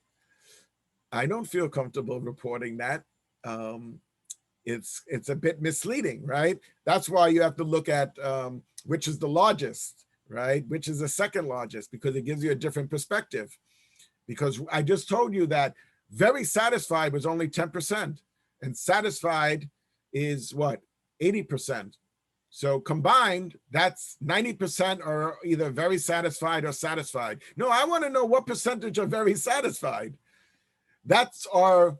I don't feel comfortable reporting that. It's a bit misleading, right? That's why you have to look at which is the largest, right? Which is the second largest, because it gives you a different perspective. Because I just told you that very satisfied was only 10%, and satisfied is what? 80%. So combined, that's 90% are either very satisfied or satisfied. No, I want to know what percentage are very satisfied. That's our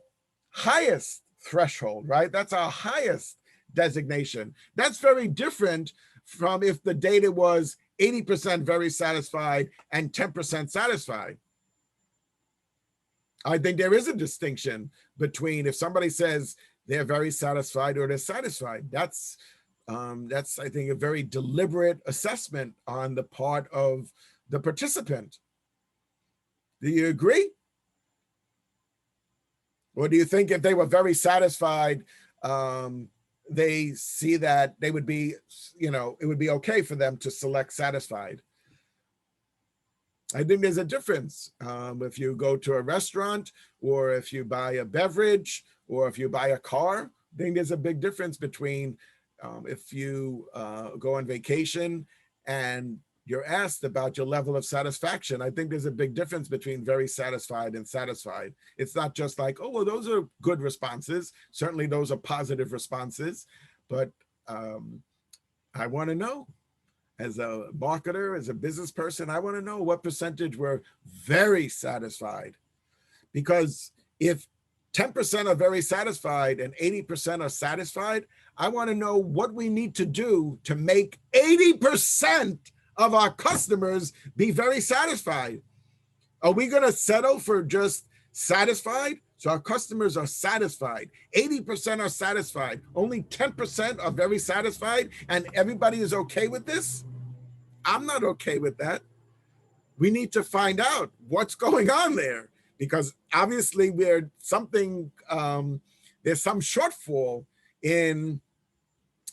highest threshold, right? That's our highest designation. That's very different from if the data was 80% very satisfied and 10% satisfied. I think there is a distinction between if somebody says they're very satisfied or they're satisfied. That's I think, a very deliberate assessment on the part of the participant. Do you agree? Or do you think if they were very satisfied, they see that they would be, it would be okay for them to select satisfied? I think there's a difference. If you go to a restaurant, or if you buy a beverage, or if you buy a car, I think there's a big difference between if you go on vacation and you're asked about your level of satisfaction. I think there's a big difference between very satisfied and satisfied. It's not just like, oh, well, those are good responses. Certainly those are positive responses, but I want to know, as a marketer, as a business person, I want to know what percentage were very satisfied. Because if 10% are very satisfied and 80% are satisfied, I want to know what we need to do to make 80% of our customers be very satisfied. Are we going to settle for just satisfied? So our customers are satisfied. 80% are satisfied. Only 10% are very satisfied, and everybody is okay with this? I'm not okay with that. We need to find out what's going on there, because obviously there's some shortfall in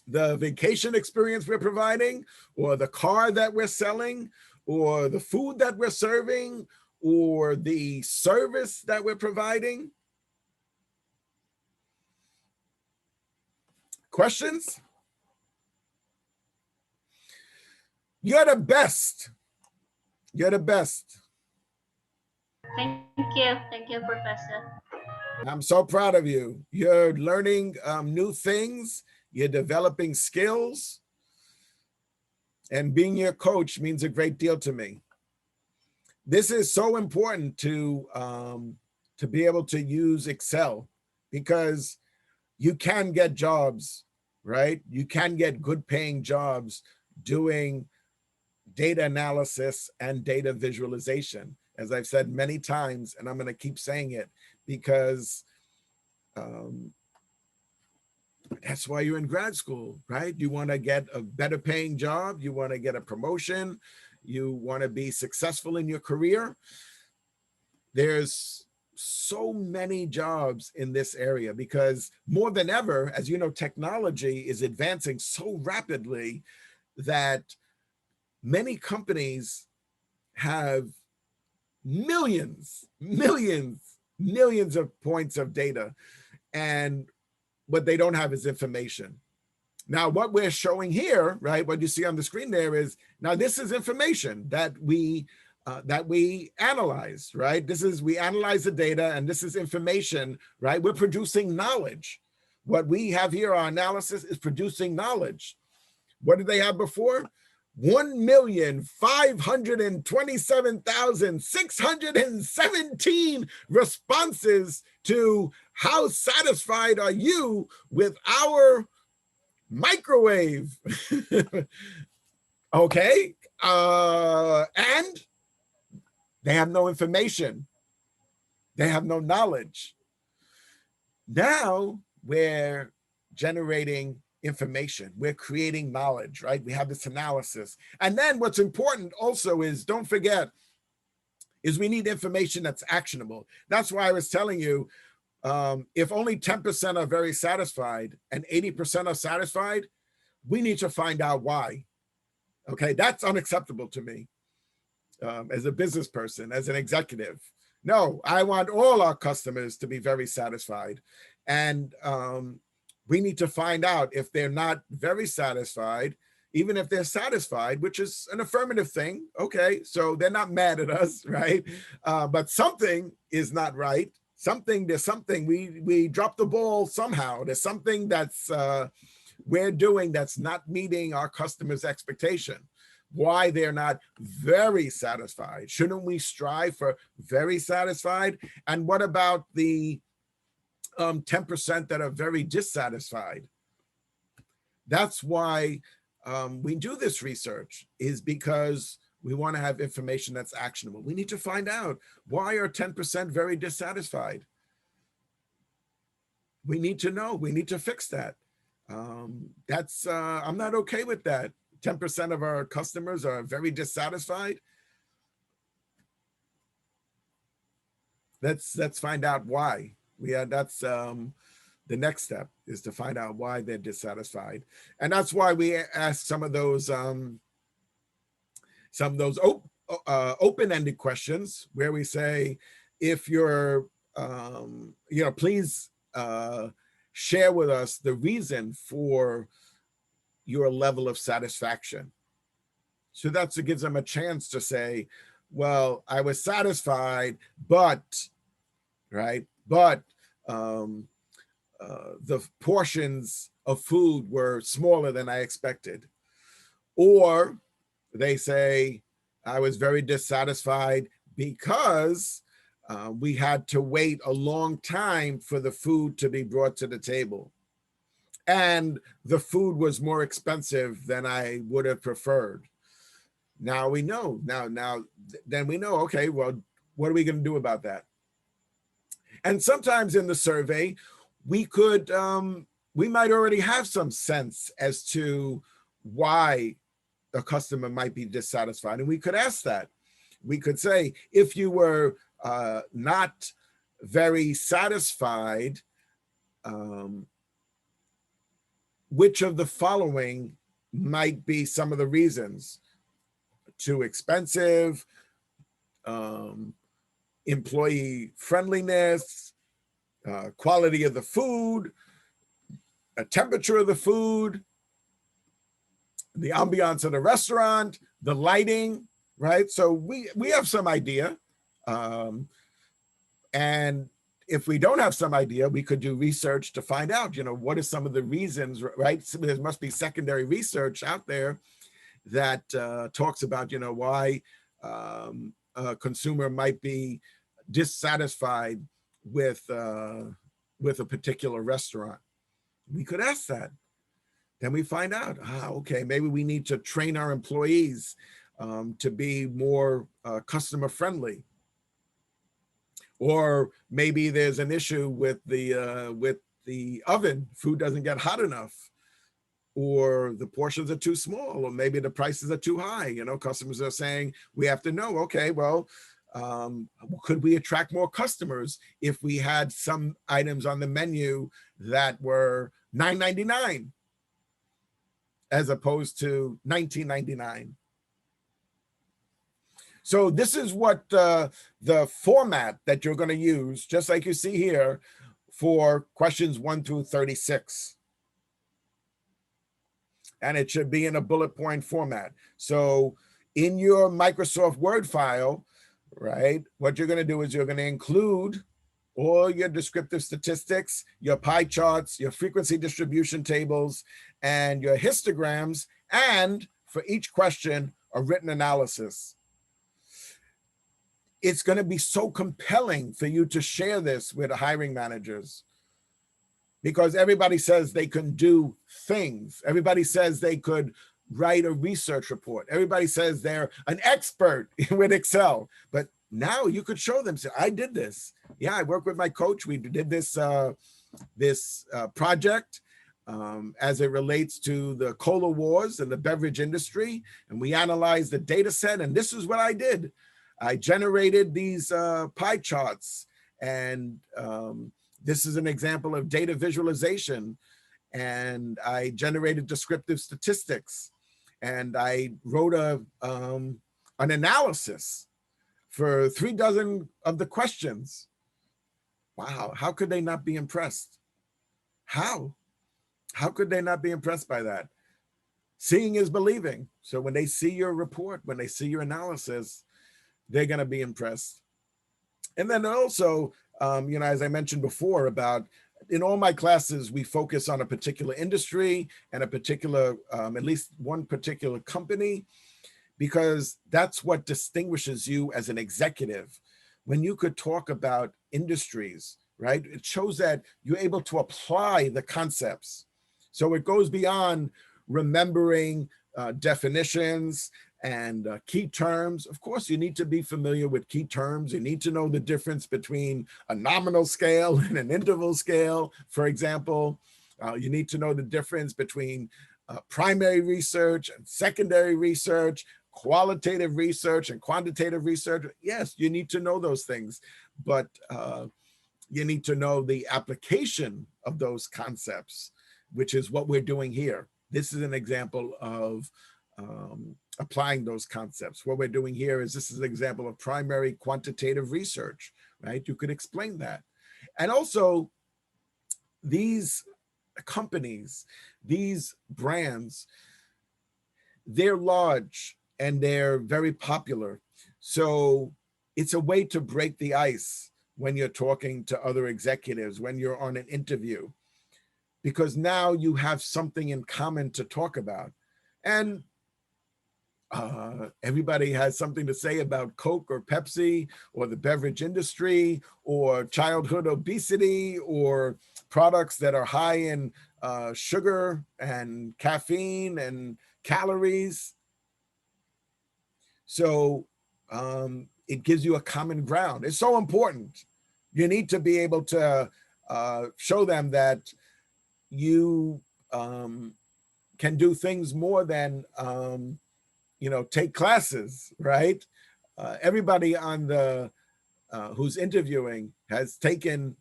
the vacation experience we're providing, or the car that we're selling, or the food that we're serving, or the service that we're providing. Questions? You're the best. You're the best. Thank you. Thank you, Professor. I'm so proud of you. You're learning new things. You're developing skills. And being your coach means a great deal to me. This is so important to be able to use Excel, because you can get jobs, right? You can get good paying jobs doing data analysis and data visualization, as I've said many times, and I'm going to keep saying it, because That's why you're in grad school, right? You want to get a better paying job. You want to get a promotion. You want to be successful in your career. There's so many jobs in this area because more than ever, as you know, technology is advancing so rapidly that many companies have millions of points of data, and what they don't have is information. Now, what we're showing here, right, what you see on the screen there is, now this is information that we analyze, right? We analyze the data, and this is information, right? We're producing knowledge. What we have here, our analysis, is producing knowledge. What did they have before? 1,527,617 responses to how satisfied are you with our microwave. Okay, and they have no information. They have no knowledge. Now we're generating information. We're creating knowledge, right? We have this analysis. And then what's important also is, don't forget, is we need information that's actionable. That's why I was telling you, if only 10% are very satisfied and 80% are satisfied, we need to find out why. Okay, that's unacceptable to me as a business person, as an executive. No, I want all our customers to be very satisfied. And we need to find out if they're not very satisfied, even if they're satisfied, which is an affirmative thing. Okay, so they're not mad at us, right? But something is not right. There's something, we dropped the ball somehow. There's something that's we're doing that's not meeting our customers' expectation. Why they're not very satisfied? Shouldn't we strive for very satisfied? And what about the 10% that are very dissatisfied? That's why we do this research, is because we want to have information that's actionable. We need to find out, why are 10% very dissatisfied? We need to know. We need to fix that. I'm not okay with that. 10% of our customers are very dissatisfied. Let's find out why. That's the next step, is to find out why they're dissatisfied. And that's why we ask some of those open-ended questions, where we say, if you're, please share with us the reason for your level of satisfaction. So it gives them a chance to say, well, I was satisfied, but, right, but the portions of food were smaller than I expected. Or they say, I was very dissatisfied because we had to wait a long time for the food to be brought to the table. And the food was more expensive than I would have preferred. Now we know, then we know, okay, well, what are we going to do about that? And sometimes in the survey, we might already have some sense as to why a customer might be dissatisfied. And we could ask that. We could say, if you were not very satisfied, which of the following might be some of the reasons? Too expensive, employee friendliness, quality of the food, a temperature of the food, the ambiance of the restaurant, the lighting, right? So we have some idea. And if we don't have some idea, we could do research to find out, what are some of the reasons, right? So there must be secondary research out there that talks about, why a consumer might be dissatisfied with a particular restaurant. We could ask that. Then we find out, okay, maybe we need to train our employees to be more customer friendly. Or maybe there's an issue with the oven, food doesn't get hot enough, or the portions are too small, or maybe the prices are too high. You know, customers are saying, we have to know, okay, well, could we attract more customers if we had some items on the menu that were $9.99 as opposed to $19.99? So this is what the format that you're going to use, just like you see here, for questions 1 through 36. And it should be in a bullet point format. So in your Microsoft Word file, right, what you're going to do is you're going to include all your descriptive statistics, your pie charts, your frequency distribution tables, and your histograms, and for each question, a written analysis. It's going to be so compelling for you to share this with hiring managers, because everybody says they can do things. Everybody says they could write a research report. Everybody says they're an expert with Excel, but now you could show them, say, I did this. Yeah, I worked with my coach. We did this, project as it relates to the cola wars and the beverage industry. And we analyzed the data set, and this is what I did. I generated these pie charts, and this is an example of data visualization. And I generated descriptive statistics, and I wrote an analysis for 3 dozen of the questions. Wow, how could they not be impressed? How could they not be impressed by that? Seeing is believing. So when they see your report, when they see your analysis, they're going to be impressed. And then also, you know, as I mentioned before, about in all my classes, we focus on a particular industry and a particular, at least one particular company, because that's what distinguishes you as an executive. When you could talk about industries, right? It shows that you're able to apply the concepts. So it goes beyond remembering definitions and key terms. Of course, you need to be familiar with key terms. You need to know the difference between a nominal scale and an interval scale, for example. You need to know the difference between primary research and secondary research, qualitative research and quantitative research. Yes, you need to know those things, but you need to know the application of those concepts, which is what we're doing here. This is an example of applying those concepts. What we're doing here is, this is an example of primary quantitative research, right? You could explain that. And also, these companies, these brands, they're large and they're very popular. So it's a way to break the ice when you're talking to other executives, when you're on an interview, because now you have something in common to talk about. And everybody has something to say about Coke or Pepsi or the beverage industry or childhood obesity or products that are high in sugar and caffeine and calories. So it gives you a common ground. It's so important. You need to be able to show them that you can do things more than you know, take classes, right? Everybody on the who's interviewing has taken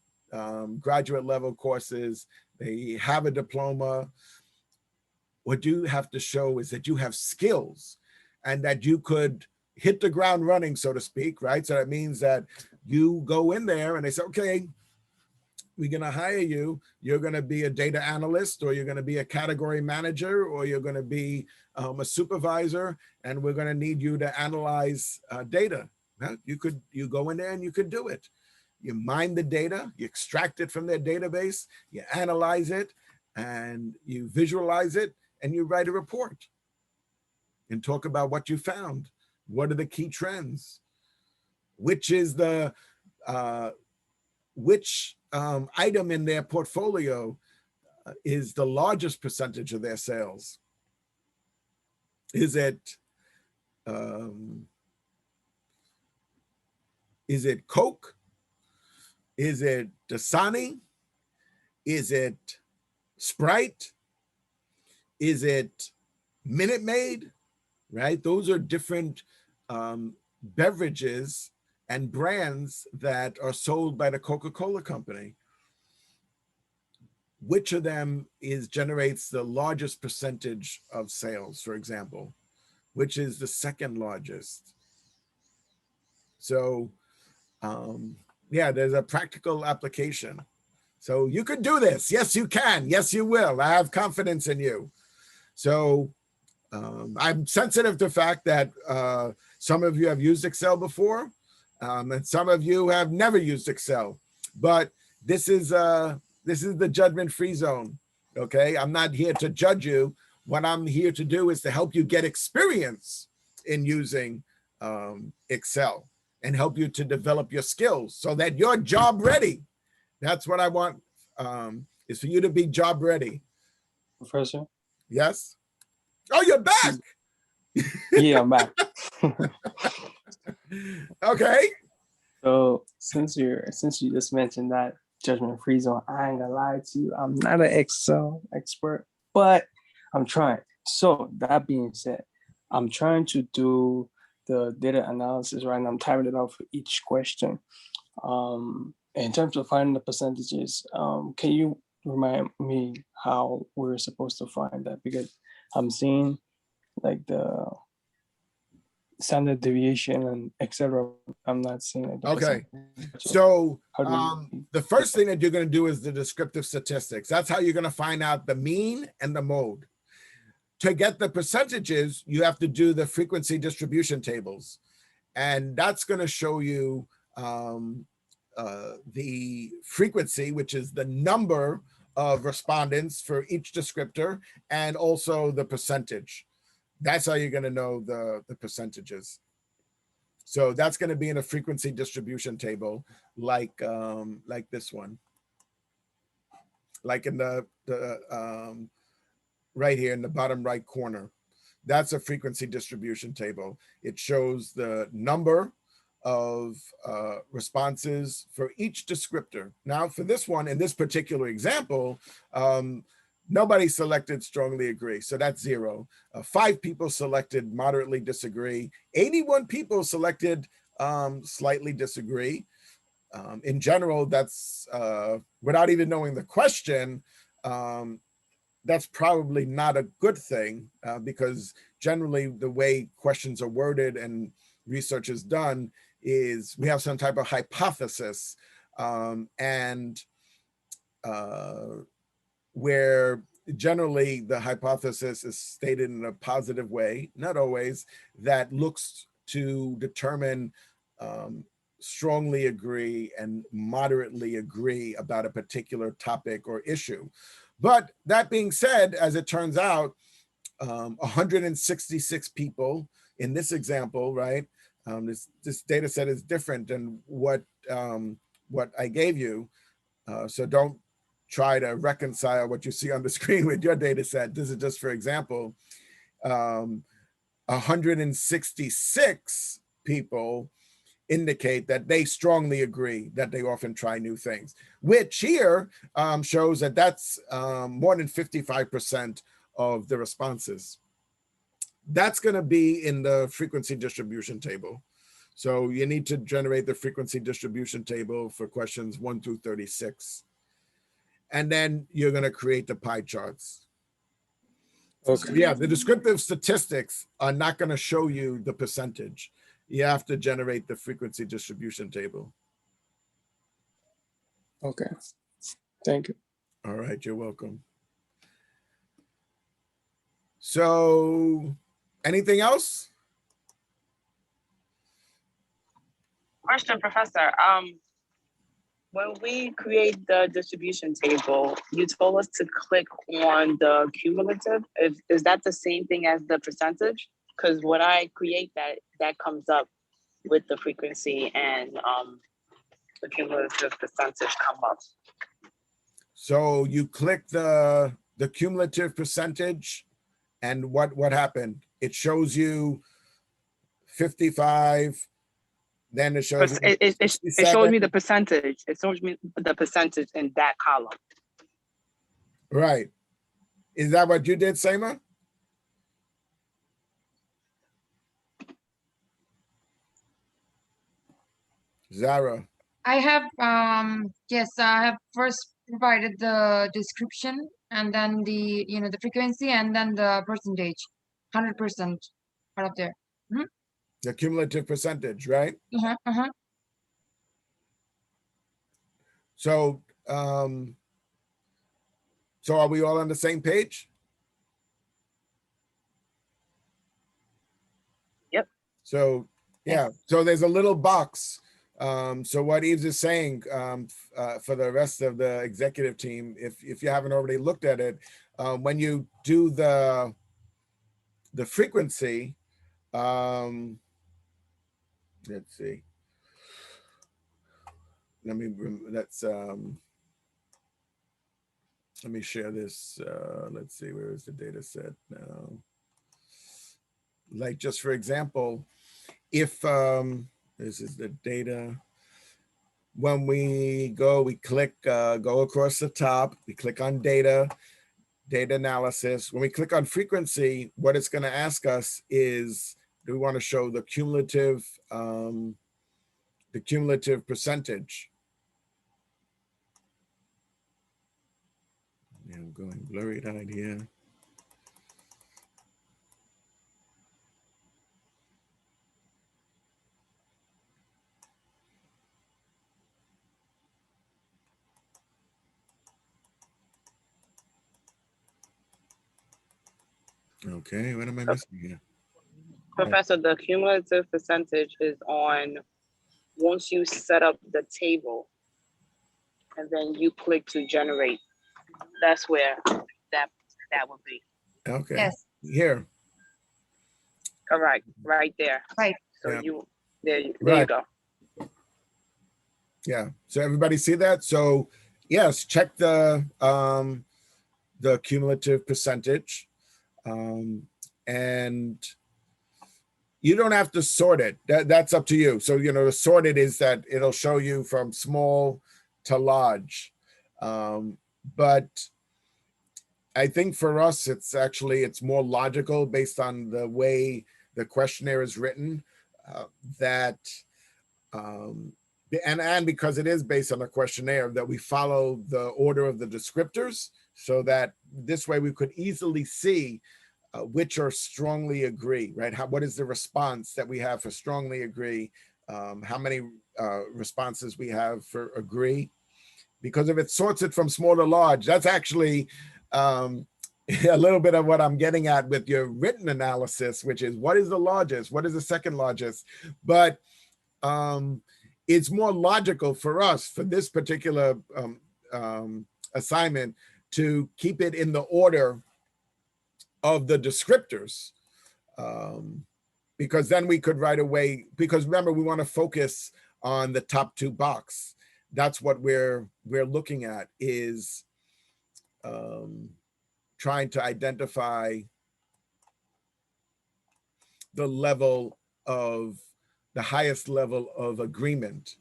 graduate level courses. They have a diploma. What you have to show is that you have skills and that you could hit the ground running, so to speak, right? So that means that you go in there and they say, okay, we're going to hire you. You're going to be a data analyst, or you're going to be a category manager, or you're going to be a supervisor, and we're going to need you to analyze data. Well, you go in there and you could do it. You mine the data, you extract it from their database, you analyze it, and you visualize it, and you write a report and talk about what you found. What are the key trends? Which is the item in their portfolio is the largest percentage of their sales? Is it Coke? Is it Dasani? Is it Sprite? Is it Minute Maid? Right? Those are different beverages and brands that are sold by the Coca-Cola company. Which of them generates the largest percentage of sales, for example? Which is the second largest? So yeah, there's a practical application. So you could do this. Yes, you can. Yes, you will. I have confidence in you. So I'm sensitive to the fact that some of you have used Excel before, and some of you have never used Excel. But this is the judgment-free zone. Okay, I'm not here to judge you. What I'm here to do is to help you get experience in using Excel and help you to develop your skills so that you're job ready. That's what I want, is for you to be job ready. Professor? Yes? Oh, you're back. Yeah, I'm back. Okay. So since you just mentioned that judgment-free zone, I ain't gonna lie to you, I'm not an Excel expert, but I'm trying. So that being said, I'm trying to do the data analysis right now. I'm typing it out for each question. In terms of finding the percentages, can you remind me how we're supposed to find that? Because I'm seeing like the standard deviation and etc. I'm not seeing it. Okay. So How do the first thing that you're going to do is the descriptive statistics. That's how you're going to find out the mean and the mode. To get the percentages, you have to do the frequency distribution tables. And that's going to show you the frequency, which is the number of respondents for each descriptor, and also the percentage. That's how you're going to know the percentages. So that's going to be in a frequency distribution table, like this one, like in the right here in the bottom right corner. That's a frequency distribution table. It shows the number of responses for each descriptor. Now, for this one, in this particular example, nobody selected strongly agree, so that's 0. 5 people selected moderately disagree. 81 people selected slightly disagree. In general, that's without even knowing the question, that's probably not a good thing because generally the way questions are worded and research is done is we have some type of hypothesis and where generally the hypothesis is stated in a positive way, not always, that looks to determine strongly agree and moderately agree about a particular topic or issue. But that being said, as it turns out, 166 people in this example, right? This data set is different than what I gave you. So don't try to reconcile what you see on the screen with your data set. This is just for example. 166 people indicate that they strongly agree that they often try new things, which here shows that that's more than 55% of the responses. That's going to be in the frequency distribution table. So you need to generate the frequency distribution table for questions 1 through 36. And then you're going to create the pie charts. Okay. So yeah, the descriptive statistics are not going to show you the percentage. You have to generate the frequency distribution table. Okay. Thank you. All right, you're welcome. So anything else? Question, Professor. When we create the distribution table, you told us to click on the cumulative. Is that the same thing as the percentage? Because when I create that comes up with the frequency and the cumulative percentage come up. So you click the cumulative percentage, and what happened? It shows you 55. Then it shows it shows me the percentage. It shows me the percentage in that column. Right. Is that what you did, Seema? Zara. I have, yes, I have first provided the description and then the, the frequency and then the percentage, 100% out of there. The cumulative percentage, right? Uh-huh, uh-huh. So, so are we all on the same page? Yep. So, yeah, Yes. so there's a little box. So what Yves is saying for the rest of the executive team, if you haven't already looked at it, when you do the frequency, let's see. Let me share this. Let's see, where is the data set now? Like, just for example, if this is the data, when we click, go across the top, we click on data analysis. When we click on frequency, what it's going to ask us is, do we want to show the cumulative percentage? Yeah, I'm going blurry out here. Okay, what am I missing here? Professor, the cumulative percentage is on once you set up the table and then you click to generate. That's where that would be. Okay. Yes. Here. Correct. Right there. Right. So Yeah. there Right. you go. Yeah. So everybody see that? So yes, check the cumulative percentage. And you don't have to sort it. That's up to you. So, the sorted is that it'll show you from small to large. But I think for us, it's more logical based on the way the questionnaire is written, and because it is based on a questionnaire, that we follow the order of the descriptors, so that this way we could easily see which are strongly agree, right? What is the response that we have for strongly agree? How many responses we have for agree? Because if it sorts it from small to large, that's actually a little bit of what I'm getting at with your written analysis, which is what is the largest? What is the second largest? But it's more logical for us, for this particular assignment, to keep it in the order of the descriptors, because then we could right away, because remember, we want to focus on the top two box. That's what we're looking at, is trying to identify the highest level of agreement,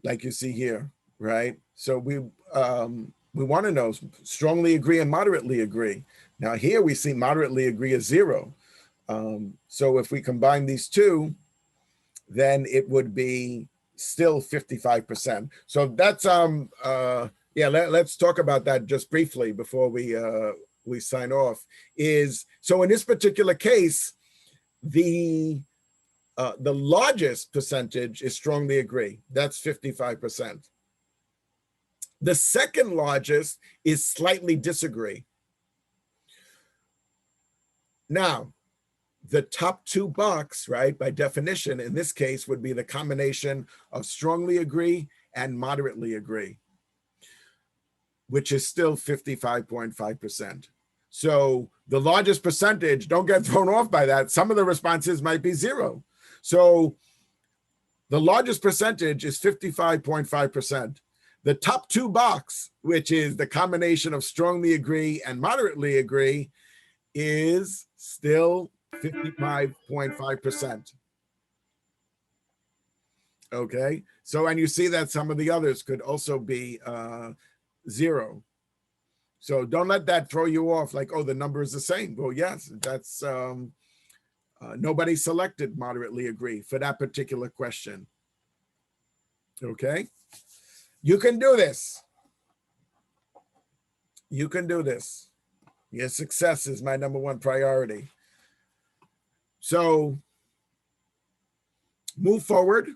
like you see here, right? So we want to know strongly agree and moderately agree. Now here we see moderately agree is 0. So if we combine these two, then it would be still 55%. So that's let's talk about that just briefly before we sign off. So in this particular case, the largest percentage is strongly agree. That's 55%. The second largest is slightly disagree. Now, the top two box, right, by definition, in this case, would be the combination of strongly agree and moderately agree, which is still 55.5%. So the largest percentage, don't get thrown off by that. Some of the responses might be 0. So the largest percentage is 55.5%. The top two box, which is the combination of strongly agree and moderately agree, is still 55.5%. Okay, so and you see that some of the others could also be 0. So don't let that throw you off like, oh, the number is the same. Well, yes, that's nobody selected moderately agree for that particular question. Okay, you can do this. You can do this. Your success is my #1 priority. So move forward.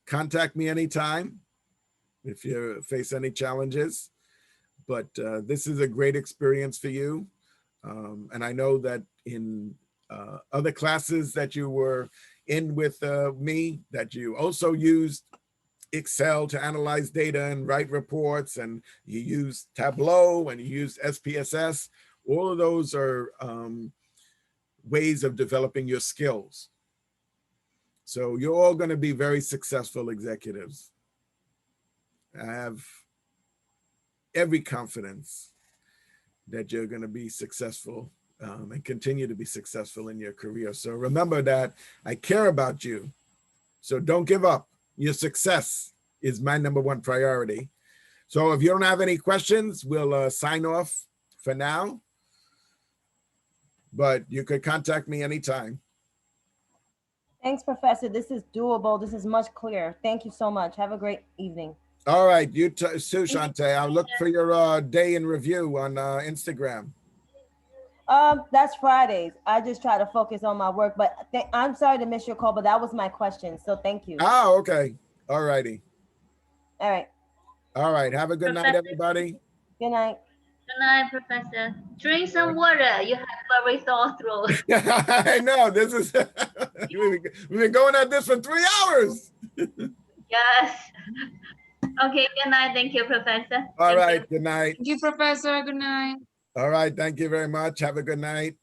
Contact me anytime if you face any challenges. But this is a great experience for you. And I know that in other classes that you were in with me, that you also used Excel to analyze data and write reports, and you use Tableau and you use SPSS. All of those are ways of developing your skills. So you're all going to be very successful executives. I have every confidence that you're going to be successful and continue to be successful in your career. So remember that I care about you. So don't give up. Your success is my #1 priority. So if you don't have any questions, we'll sign off for now. But you could contact me anytime. Thanks, Professor. This is doable. This is much clearer. Thank you so much. Have a great evening. All right, you too, Shante. I'll look for your day in review on Instagram. That's Fridays. I just try to focus on my work, but I'm sorry to miss your call, but that was my question. So thank you. Oh, okay. All righty. All right. All right. Have a good night, everybody. Good night. Good night, Professor. Drink some water. You have very sore throat. I know. This is, we've been going at this for 3 hours. Yes. Okay, good night. Thank you, Professor. All Thank right. you. Good night. Thank you, Professor. Good night. All right. Thank you very much. Have a good night.